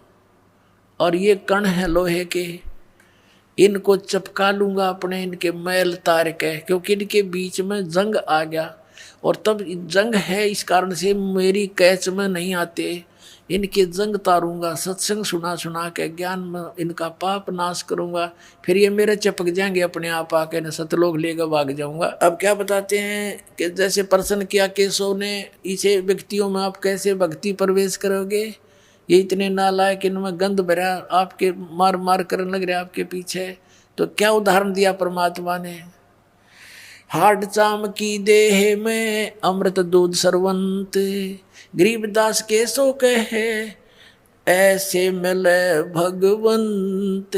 और ये कण है लोहे के, इनको चपका लूंगा अपने, इनके मैल तार के, क्योंकि इनके बीच में जंग आ गया, और तब जंग है इस कारण से मेरी कैच में नहीं आते, इनके जंग तारूंगा, सत्संग सुना सुना के ज्ञान में इनका पाप नाश करूंगा, फिर ये मेरे चिपक जाएंगे अपने आप आके, न सतलोक लेकर भाग जाऊंगा। अब क्या बताते हैं कि जैसे प्रश्न किया केशव ने, इसे व्यक्तियों में आप कैसे भक्ति प्रवेश करोगे, ये इतने नालायक, इनमें गंध भरा, आपके मार मार करने लग रहे आपके पीछे। तो क्या उदाहरण दिया परमात्मा ने? हाड चाम की देह में अमृत दूध सरवंत, गरीबदास केसो कहे ऐसे मिले भगवंत।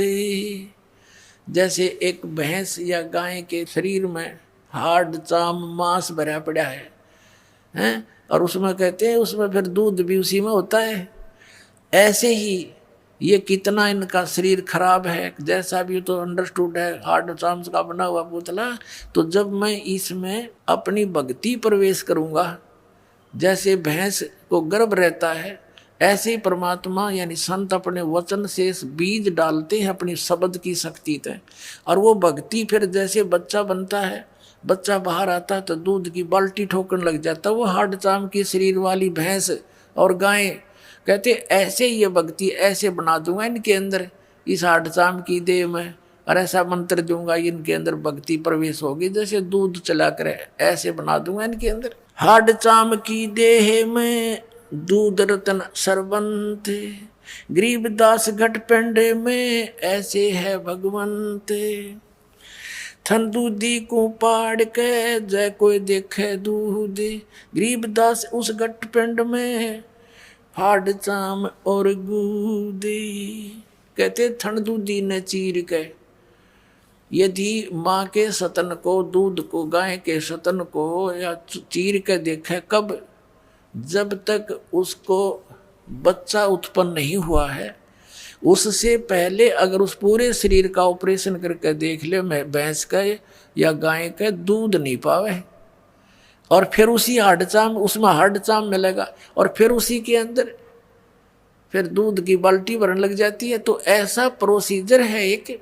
जैसे एक भैंस या गाय के शरीर में हाड चाम मांस भरा पड़ा है, और उसमें कहते हैं उसमें फिर दूध भी उसी में होता है। ऐसे ही ये कितना इनका शरीर खराब है, जैसा भी तो अंडरस्टूड है, हार्ड चाम्स का बना हुआ पुतला। तो जब मैं इसमें अपनी भक्ति प्रवेश करूंगा, जैसे भैंस को गर्भ रहता है, ऐसे ही परमात्मा यानी संत अपने वचन से बीज डालते हैं अपनी शब्द की शक्ति से, और वो भक्ति फिर जैसे बच्चा बनता है, बच्चा बाहर आता है तो दूध की बाल्टी ठोकने लग जाता है, वो हार्ड चाम की शरीर वाली भैंस और गाय कहते ऐसे ही ये भक्ति ऐसे बना दूंगा इनके अंदर, इस हार्ड चाम की देह में, और ऐसा मंत्र दूंगा इनके अंदर भक्ति प्रवेश होगी, जैसे दूध चला करे ऐसे बना दूंगा इनके अंदर। हार्ड चाम की देह में दूध रतन सरबंत, गरीबदास घट पेंडे में ऐसे है भगवंत। थन दूधी को पाड़ के जय कोई देखे दूध, गरीबदास उस घट पेंड में हाड चाम और गूदी। कहते थन दूधी ने चीर के, यदि माँ के सतन को, दूध को, गाय के सतन को या चीर के देखे, कब? जब तक उसको बच्चा उत्पन्न नहीं हुआ है, उससे पहले अगर उस पूरे शरीर का ऑपरेशन करके देख ले भैंस का या गाय का, दूध नहीं पावे, और फिर उसी हार्ड चाम, उसमें हार्ड चाम मिलेगा, और फिर उसी के अंदर फिर दूध की बाल्टी भरने लग जाती है। तो ऐसा प्रोसीजर है एक,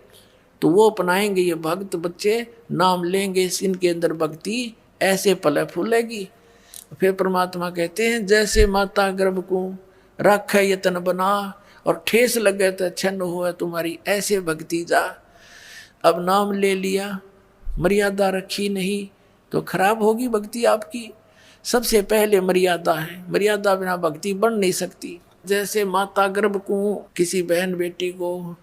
तो वो अपनाएंगे ये भक्त बच्चे, नाम लेंगे, इनके अंदर भक्ति ऐसे पले फूलेगी। फिर परमात्मा कहते हैं जैसे माता गर्भ को रख यतन बना, और ठेस लगे तो छन्न हुआ तुम्हारी, ऐसे भक्ति जा। अब नाम ले लिया, मर्यादा रखी नहीं तो खराब होगी भक्ति आपकी। सबसे पहले मर्यादा है, मर्यादा बिना भक्ति बन नहीं सकती। जैसे माता गर्भ को किसी बहन बेटी को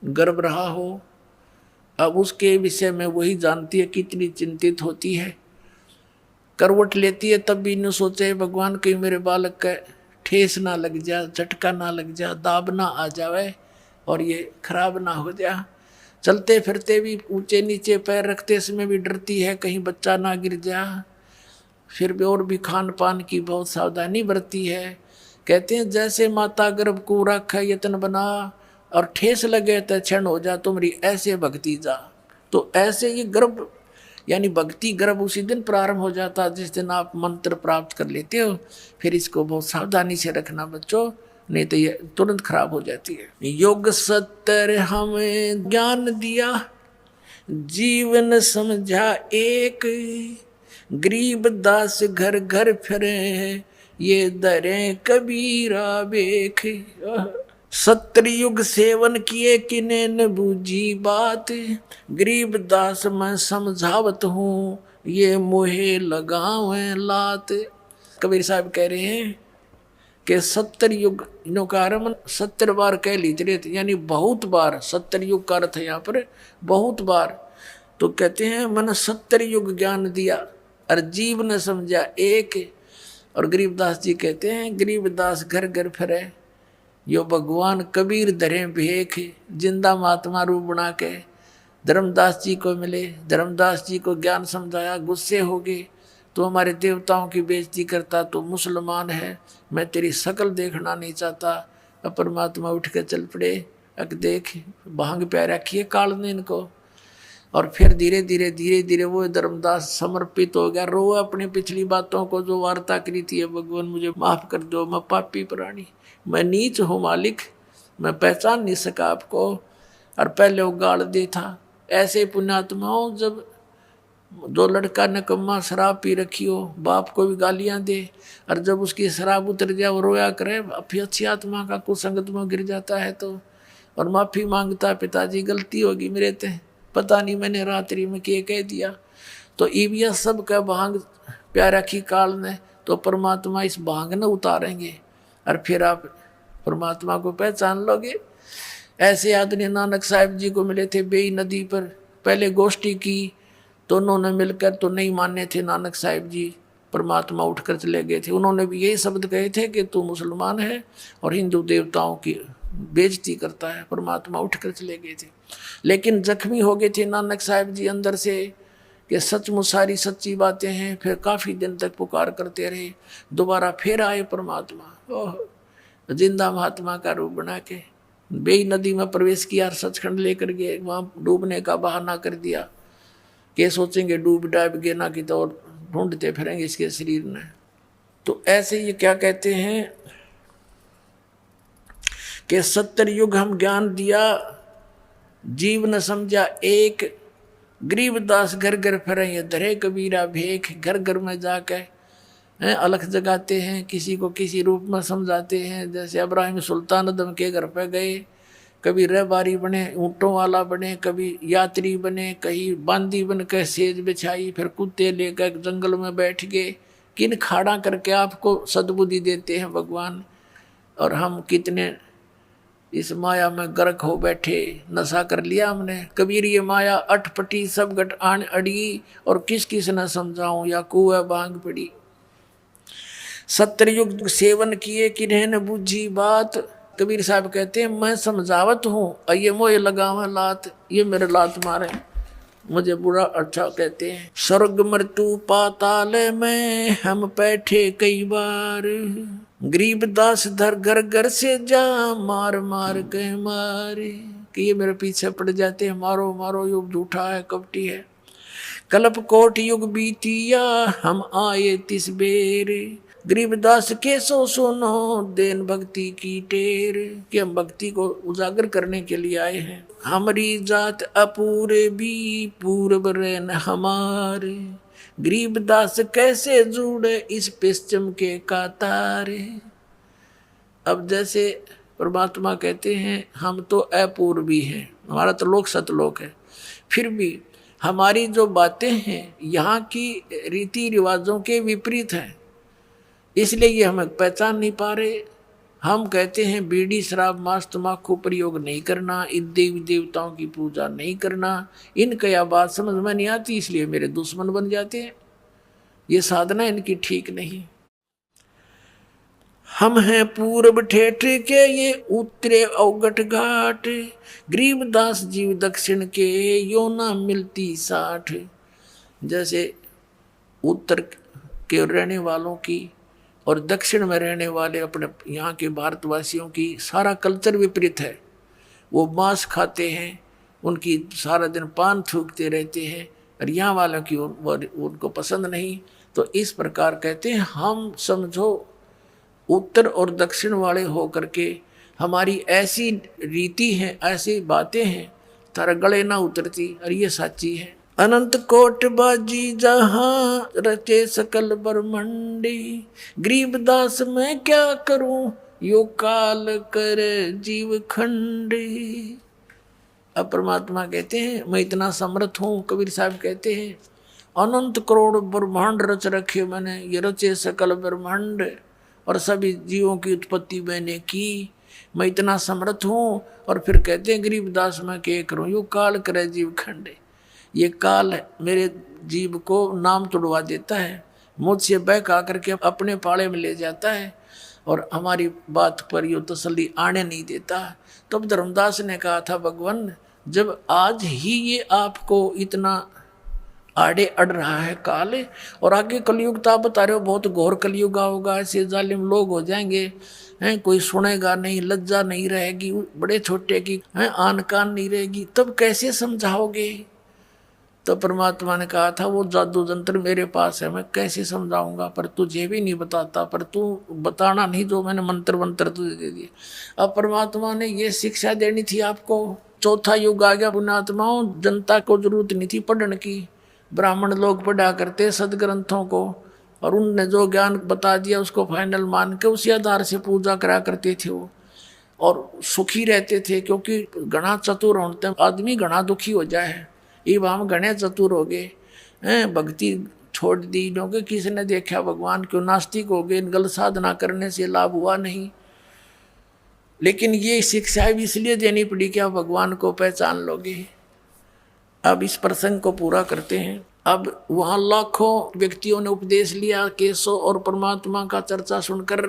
गर्भ रहा हो, अब उसके विषय में वही जानती है, कितनी चिंतित होती है, करवट लेती है तब भी न सोचे भगवान कहीं मेरे बालक का ठेस ना लग जा, झटका ना लग जा, दाब ना आ जावे और ये खराब ना हो जा। चलते फिरते भी ऊंचे नीचे पैर रखते समय भी डरती है कहीं बच्चा ना गिर जा। फिर भी और भी खान पान की बहुत सावधानी बरती है। कहते हैं जैसे माता गर्भ को रख यतन बना और ठेस लगे तो क्षण हो जा तुम्हारी ऐसे भक्ति जा। तो ऐसे ये गर्भ यानी भक्ति गर्भ उसी दिन प्रारंभ हो जाता जिस दिन आप मंत्र प्राप्त कर लेते हो। फिर इसको बहुत सावधानी से रखना बच्चों, नहीं तो ये तुरंत खराब हो जाती है। योग सत्तर हमें ज्ञान दिया, जीवन समझा एक, गरीब दास घर घर फिरे, ये दरे कबीरा बेख। सत्तर युग सेवन किए किने न बूझी बात, गरीब दास मैं समझावत हूँ, ये मोहे लगावे लात। कबीर साहब कह रहे हैं कि 70 युग इनों का आरम्भ 70 बार कह लीजिए, यानी बहुत बार। 70 युग का अर्थ है यहाँ पर बहुत बार। तो कहते हैं मन 70 युग ज्ञान दिया और जीव न समझा एक। और गरीबदास जी कहते हैं गरीबदास घर घर फिरे, यो भगवान कबीर धरे भेख, जिंदा महात्मा रूप बना के धर्मदास जी को मिले। धर्मदास जी को ज्ञान समझाया, गुस्से हो गए तो हमारे देवताओं की बेइज्जती करता, तो मुसलमान है, मैं तेरी शकल देखना नहीं चाहता। अब परमात्मा उठ के चल पड़े, अक देख भांग प्या रखिए काल ने इनको। और फिर धीरे धीरे वो धर्मदास समर्पित हो गया, रो अपनी पिछली बातों को जो वार्ता करी थी, भगवान मुझे माफ कर दो, मैं पापी प्राणी, मैं नीच हूँ मालिक, मैं पहचान नहीं सका आपको। और पहले वो गाड़ दे था। ऐसे पुण्यात्माओं जब दो लड़का नकम्मा शराब पी रखी हो, बाप को भी गालियां दे, और जब उसकी शराब उतर जाए वो रोया करे, फिर अच्छी आत्मा का कुसंगत में गिर जाता है तो, और माफी मांगता, पिताजी गलती होगी मेरे ते, पता नहीं मैंने रात्रि में क्या कह दिया। तो ईबिया सब का भांग प्यारा की काल ने, तो परमात्मा इस भांग न उतारेंगे और फिर आप परमात्मा को पहचान लोगे। ऐसे आदमी नानक साहिब जी को मिले थे बेई नदी पर, पहले गोष्ठी की तो उन्होंने मिलकर तो नहीं माने थे नानक साहिब जी, परमात्मा उठकर चले गए थे। उन्होंने भी यही शब्द कहे थे कि तू मुसलमान है और हिंदू देवताओं की बेइज्जती करता है, परमात्मा उठकर चले गए थे। लेकिन जख्मी हो गए थे नानक साहिब जी अंदर से कि सचमुच सारी सच्ची बातें हैं। फिर काफ़ी दिन तक पुकार करते रहे, दोबारा फिर आए परमात्मा, ओह जिंदा महात्मा का रूप बना के बेई नदी में प्रवेश किया, सचखंड लेकर गए, वहाँ डूबने का बहाना कर दिया कि सोचेंगे डूब डाब गए ना कि तो और ढूंढते फिरेंगे इसके शरीर में। तो ऐसे ये क्या कहते हैं कि 70 युग हम ज्ञान दिया, जीव न समझा एक, गरीबदास घर घर फिरे, ये धरे कबीरा भेख। घर घर में जाकर अलख जगाते हैं, किसी को किसी रूप में समझाते हैं। जैसे इब्राहिम सुल्तान अदम के घर पे गए, कभी रहबारी बने, ऊँटों वाला बने, कभी यात्री बने, कहीं बांदी बन कर सेज बिछाई, फिर कुत्ते लेकर जंगल में बैठ गए। किन खाड़ा करके आपको सद्बुद्धि देते हैं भगवान, और हम कितने इस माया में गर्क हो बैठे, नशा कर लिया हमने। कबीर ये माया अटपटी सब गट आन अड़ी, और किस किस न समझाऊं या कुआ बांग पड़ी। 70 युग सेवन किए किन्हें न बूझी बात। कबीर साहब कहते हैं मैं समझावत हूँ, ये मोए लगावा लात, ये मेरे लात मारे, मुझे बुरा अच्छा कहते हैं। स्वर्ग मृत्यु पाताल में हम बैठे कई बार, गरीबदास धर घर घर से जा मार मार के मारे। कि ये मेरे पीछे पड़ जाते हैं, मारो मारो, युग झूठा है कपटी है। कल्प कोट युग बीतिया हम आए तिस बेर, गरीबदास के सो सुनो देन भक्ति की टेर। कि हम भक्ति को उजागर करने के लिए आए हैं। हमारी जात अपूरे भी पूर्व रहन हमारे, गरीबदास कैसे जुड़े इस पश्चिम के कातारे। अब जैसे परमात्मा कहते हैं हम तो अपूर्वी हैं, हमारा तो लोक सतलोक है, फिर भी हमारी जो बातें हैं यहाँ की रीति रिवाजों के विपरीत हैं, इसलिए ये हम पहचान नहीं पा रहे। हम कहते हैं बीड़ी शराब मांस तम्बाकू प्रयोग नहीं करना, इन देवी देवताओं की पूजा नहीं करना, इनका यह बात समझ में नहीं आती, इसलिए मेरे दुश्मन बन जाते हैं। ये साधना इनकी ठीक नहीं। हम हैं पूर्व ठेठ के ये उत्तरे अवगट घाट, गरीबदास जीव दक्षिण के यो ना मिलती साठ। जैसे उत्तर के रहने वालों की और दक्षिण में रहने वाले अपने यहाँ के भारतवासियों की सारा कल्चर विपरीत है। वो मांस खाते हैं, उनकी सारा दिन पान थूकते रहते हैं, और यहाँ वालों की उनको पसंद नहीं। तो इस प्रकार कहते हैं हम समझो उत्तर और दक्षिण वाले हो करके हमारी ऐसी रीति है, ऐसी बातें हैं, तारा गले ना उतरती, और ये सच्ची है। अनंत कोट बाजी जहाँ रचे सकल ब्रह्मंडी, गरीबदास मैं क्या करूं यो काल कर जीव खंडी। अब परमात्मा कहते हैं मैं इतना समर्थ हूँ। कबीर साहब कहते हैं अनंत करोड़ ब्रह्मांड रच रखे मैंने, ये रचे सकल ब्रह्मांड और सभी जीवों की उत्पत्ति मैंने की, मैं इतना समर्थ हूँ। और फिर कहते हैं गरीबदास मैं क्या करूँ यो काल करे जीव खंडे। ये काल मेरे जीव को नाम तुड़वा देता है, मुझसे बहक आकर के अपने पाले में ले जाता है, और हमारी बात पर यो तसल्ली आने नहीं देता। तब धर्मदास ने कहा था भगवान जब आज ही ये आपको इतना आड़े अड़ रहा है काल, और आगे कलयुग तो आप बता रहे हो बहुत घोर कलयुग होगा, ऐसे जालिम लोग हो जाएंगे हैं, कोई सुनेगा नहीं, लज्जा नहीं रहेगी, बड़े छोटे की हैं आन कान नहीं रहेगी, तब कैसे समझाओगे। तो परमात्मा ने कहा था वो जादू जंत्र मेरे पास है, मैं कैसे समझाऊंगा, पर तुझे भी नहीं बताता, पर तू बताना नहीं जो मैंने मंत्र मंत्र तुझे दे दिए। अब परमात्मा ने ये शिक्षा देनी थी आपको। चौथा युग आ गया पुण्यात्माओं, जनता को जरूरत नहीं थी पढ़ने की, ब्राह्मण लोग पढ़ा करते सदग्रंथों को, और उनने जो ज्ञान बता दिया उसको फाइनल मान के उसी आधार से पूजा करा करते थे वो, और सुखी रहते थे। क्योंकि घना चतुर होते आदमी घना दुखी हो जाए, ये हम घने चतुर हो गए हैं, भक्ति छोड़ दी क्योंकि किसी ने देखा भगवान क्यों, नास्तिक हो गए, गलत साधना करने से लाभ हुआ नहीं। लेकिन ये शिक्षा भी इसलिए देनी पड़ी कि आप भगवान को पहचान लोगे। अब इस प्रसंग को पूरा करते हैं। अब वहाँ लाखों व्यक्तियों ने उपदेश लिया, केशव और परमात्मा का चर्चा सुनकर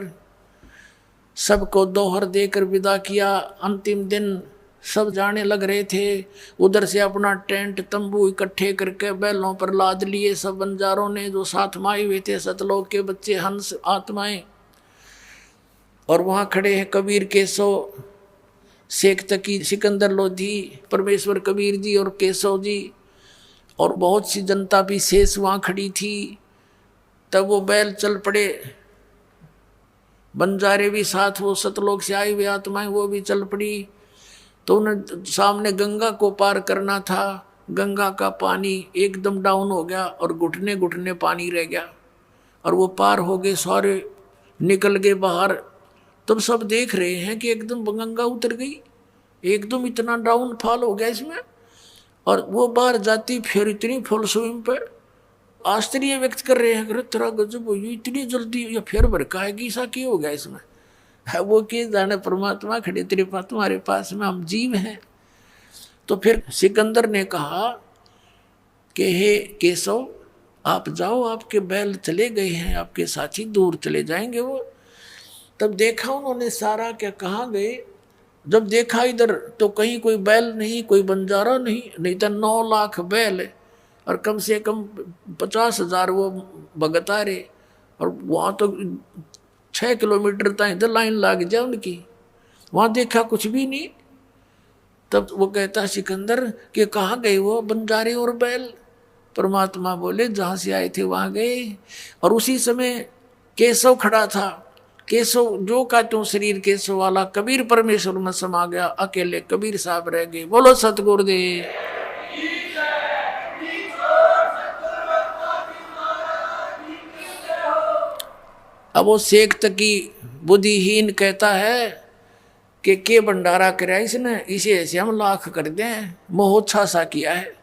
सबको दोहर देकर विदा किया। अंतिम दिन सब जाने लग रहे थे, उधर से अपना टेंट तंबू इकट्ठे करके बैलों पर लाद लिए सब बंजारों ने, जो साथ में आए हुए थे सतलोक के बच्चे हंस आत्माएं। और वहाँ खड़े हैं कबीर केशव, शेख तकी, सिकंदर लोधी, परमेश्वर कबीर जी और केशव जी, और बहुत सी जनता भी शेष वहाँ खड़ी थी। तब वो बैल चल पड़े, बंजारे भी साथ, वो सतलोक से आई हुई आत्माएं वो भी चल पड़ी। तो उन्हें सामने गंगा को पार करना था। गंगा का पानी एकदम डाउन हो गया और घुटने घुटने पानी रह गया, और वो पार हो गए, सारे निकल गए बाहर। तब सब देख रहे हैं कि एकदम गंगा उतर गई, एकदम इतना डाउन फॉल हो गया इसमें। और वो बाहर जाती फिर इतनी फुल स्विंग पे आश्चर्य व्यक्त कर रहे हैं, तेरा गजब हुई इतनी जल्दी, या फिर भड़काएगी सा क्या हो गया इसमें। वो के जाने परमात्मा खड़े तेरे पास, तुम्हारे पास में हम जीव हैं। तो फिर सिकंदर ने कहा कि हे केशव आप जाओ, आपके बैल चले गए हैं, आपके साथी दूर चले जाएंगे वो। तब देखा उन्होंने सारा क्या कहाँ गए। जब देखा इधर तो कहीं कोई बैल नहीं, कोई बंजारा नहीं, नहीं तो 9 लाख बैल और कम से कम 50,000 वो भगत आ रहे। और वहाँ तो 6 किलोमीटर तक इधर लाइन लग जाए उनकी, वहाँ देखा कुछ भी नहीं। तब वो कहता सिकंदर कि कहाँ गए वो बंजारे और बैल। परमात्मा बोले जहाँ से आए थे वहाँ गए। और उसी समय केशव खड़ा था। केशव जो का त्यों शरीर केशव वाला, कबीर परमेश्वर में समा गया, अकेले कबीर साहब रह गए। बोलो सतगुरुदेव। अब वो शेख तकी बुद्धिहीन कहता है कि के भंडारा कराया इसने, इसे ऐसे हम लाख कर दें, मोहोच्छा सा किया है।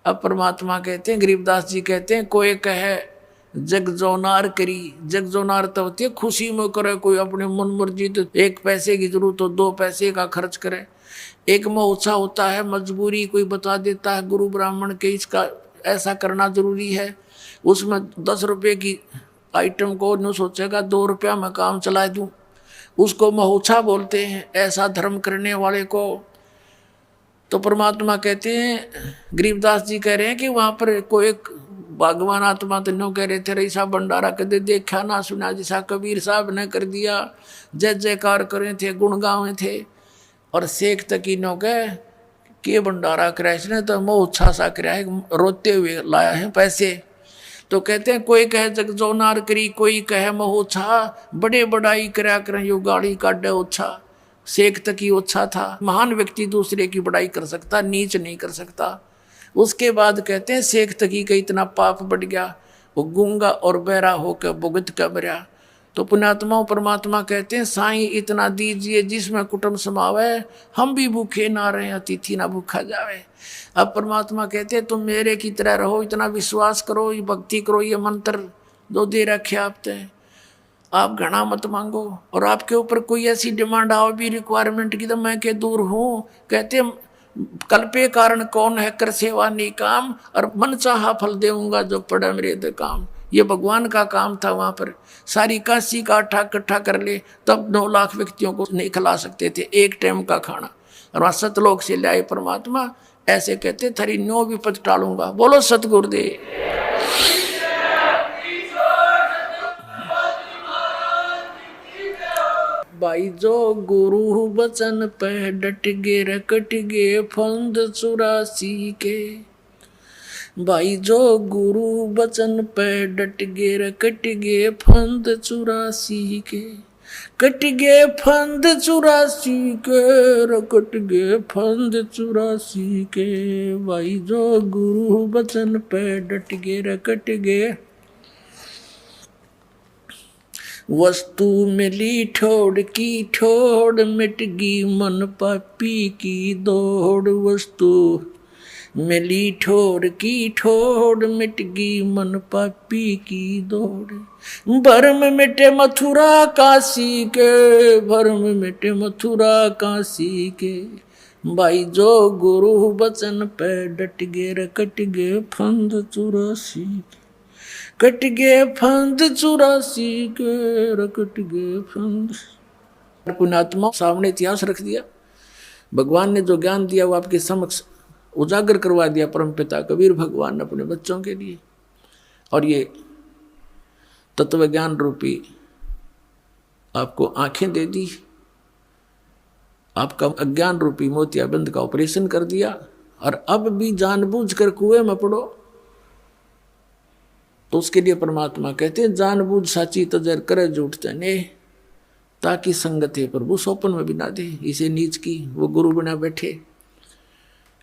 अब परमात्मा कहते हैं, गरीबदास जी कहते हैं, कोई कहे जग जोनार करी। जग जोनार तो होती है खुशी में करे, कोई अपने मन मर्जी, तो 1 पैसे की जरूरत हो 2 पैसे का खर्च करे। एक में ऊंचा होता है मजबूरी, कोई बता देता है गुरु ब्राह्मण के इसका ऐसा करना जरूरी है, उसमें 10 रुपये की आइटम को न सोचेगा 2 रुपया में काम चला दूं, उसको महोत्सा बोलते हैं, ऐसा धर्म करने वाले को। तो परमात्मा कहते हैं, गरीबदास जी कह रहे हैं कि वहां पर कोई भगवान आत्मा तो नो कह रहे थे, ऐसा भंडारा कदे देखा ना सुना जैसा कबीर साहब ने कर दिया, जय जयकार करे थे, गुण गावे थे। और शेख तकीनों के भंडारा कराया इसने तो मोह अच्छा सा कराया है, रोते हुए लाया है पैसे। तो कहते हैं कोई कहे जग जोनार करी, कोई कहे मोह छा, बड़े बड़ाई करा करें यो गाड़ी काटे ओछा। शेख तकी ओछा था, महान व्यक्ति दूसरे की बड़ाई कर सकता, नीच नहीं कर सकता। उसके बाद कहते हैं शेख तकी का इतना पाप बढ़ गया, वो गूंगा और बहरा होकर भुगत कर मरा। तो पुण्यात्माओं परमात्मा कहते हैं, साईं इतना दीजिए जिसमें कुटुंब समावे, हम भी भूखे ना रहे अतिथि ना भूखा जावे। अब परमात्मा कहते हैं तुम मेरे की तरह रहो, इतना विश्वास करो, ये भक्ति करो, ये मंत्र दो दे रखे आपते, आप घना मत मांगो। और आपके ऊपर कोई ऐसी डिमांड आओ भी रिक्वायरमेंट की, तो मैं के दूर हूँ। कहते हैं कल्पे कारण कौन है कर सेवा नहीं काम, और मन चाहा फल देऊंगा जो पड़ा मेरे दे काम। ये भगवान का काम था। वहां पर सारी काशी का आटा इकट्ठा कर ले तब 9 लाख व्यक्तियों को नहीं खिला सकते थे एक टाइम का खाना, और वहां सतलोक से लाए परमात्मा। ऐसे कहते थारी 9 विपद टालूंगा। बोलो सतगुरुदेव। भाई जो गुरु बचन पे डट गे रकट गे फंद 84 के। भाई जो गुरु बचन पे डट गे रकट गे फंद 84 के। कट गे फंद 84 के, रकट गे फंद 84 के। भाई जो गुरु बचन पे डट गे रकट गे। वस्तु मिली ठोड़ की ठोड़, मिट गई मन पापी की दौड़। वस्तु मिली ठोड़ की ठोड़, मिट गई मन पापी की दौड़। भरम मिटे मथुरा काशी के, भरम मिटे मथुरा काशी के। भाई जो गुरु बचन पे डट गे रकट गे फंद 84 के। कट गे फंद 84 के, रकट गे फंद। पुण्यात्मा सामने इतिहास रख दिया। भगवान ने जो ज्ञान दिया वो आपके समक्ष उजागर करवा दिया परमपिता कबीर भगवान ने अपने बच्चों के लिए। और ये तत्व ज्ञान रूपी आपको आंखें दे दी, आपका अज्ञान रूपी मोतियाबिंद का ऑपरेशन कर दिया। और अब भी जानबूझकर कुएं में पड़ो तो उसके लिए परमात्मा कहते हैं जानबूझ साची तजर करे झूठ तने, ताकि संगत है प्रभु सोपन में बिना दे। इसे नीच की वो गुरु बिना बैठे।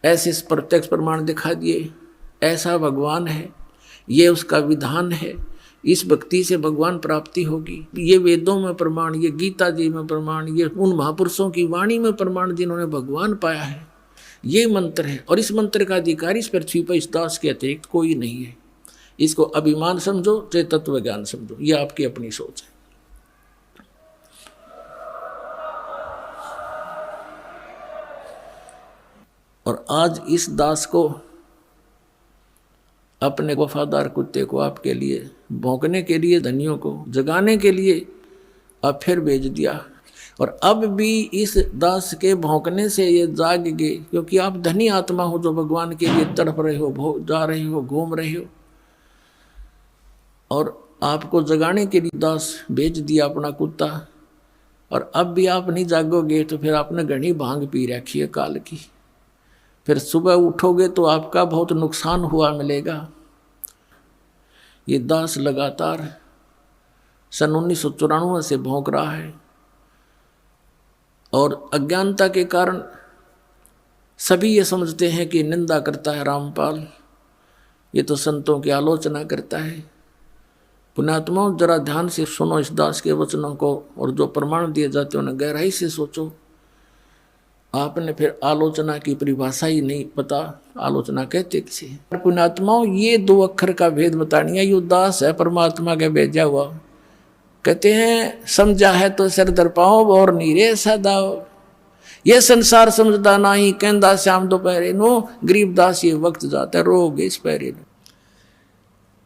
ऐसे प्रत्यक्ष प्रमाण दिखा दिए, ऐसा भगवान है, ये उसका विधान है, इस भक्ति से भगवान प्राप्ति होगी। ये वेदों में प्रमाण, ये गीता जी में प्रमाण, ये उन महापुरुषों की वाणी में प्रमाण जिन्होंने भगवान पाया है। ये मंत्र है और इस मंत्र का अधिकारी इस पृथ्वी पर इस दास के अतिरिक्त कोई नहीं है। इसको अभिमान समझो चाहे तत्व ज्ञान समझो, ये आपकी अपनी सोच है। और आज इस दास को, अपने वफादार कुत्ते को आपके लिए भौंकने के लिए, धनियों को जगाने के लिए आप फिर भेज दिया। और अब भी इस दास के भौंकने से ये जाग गए, क्योंकि आप धनी आत्मा हो जो भगवान के लिए तड़प रहे हो, जा रहे हो, घूम रहे हो। और आपको जगाने के लिए दास भेज दिया अपना कुत्ता। और अब भी आप नहीं जागोगे तो फिर आपने घनी भांग पी रखी है काल की। फिर सुबह उठोगे तो आपका बहुत नुकसान हुआ मिलेगा। ये दास लगातार सन 1994 से भौंक रहा है। और अज्ञानता के कारण सभी ये समझते हैं कि निंदा करता है रामपाल, ये तो संतों की आलोचना करता है। पुण्यात्माओं जरा ध्यान से सुनो इस दास के वचनों को, और जो प्रमाण दिए जाते हैं उन्हें गहराई से सोचो। आपने फिर आलोचना की परिभाषा ही नहीं पता, आलोचना कहते किसे। पुण्यात्माओं, ये दो अक्षर का भेद बतानिया, ये दास है परमात्मा के भेजा हुआ। कहते हैं समझा है तो सिर दर पाओ और नीरे सदाओ, ये संसार समझदा नहीं, कहंदा श्याम दोपहरे नो, गरीब दास ये वक्त जाता रोगे इस पैरे नो।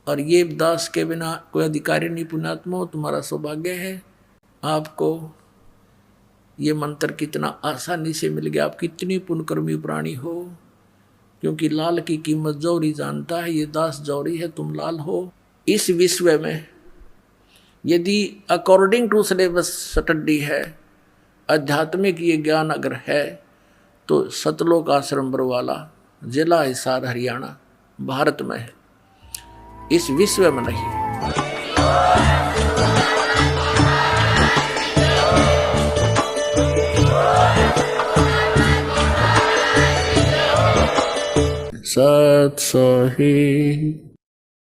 और ये दास के बिना कोई अधिकारी नहीं। पुण्यात्मा, तुम्हारा सौभाग्य है, आपको ये मंत्र कितना आसानी से मिल गया। आप कितनी पुण्यकर्मी प्राणी हो, क्योंकि लाल की कीमत जौहरी जानता है। ये दास जौहरी है, तुम लाल हो। इस विश्व में यदि अकॉर्डिंग टू सिलेबस स्टडी है, आध्यात्मिक ये ज्ञान अगर है, तो सतलोक आश्रम बरवाला, जिला हिसार हरियाणा, भारत में है, इस विश्व में नहीं। सत सही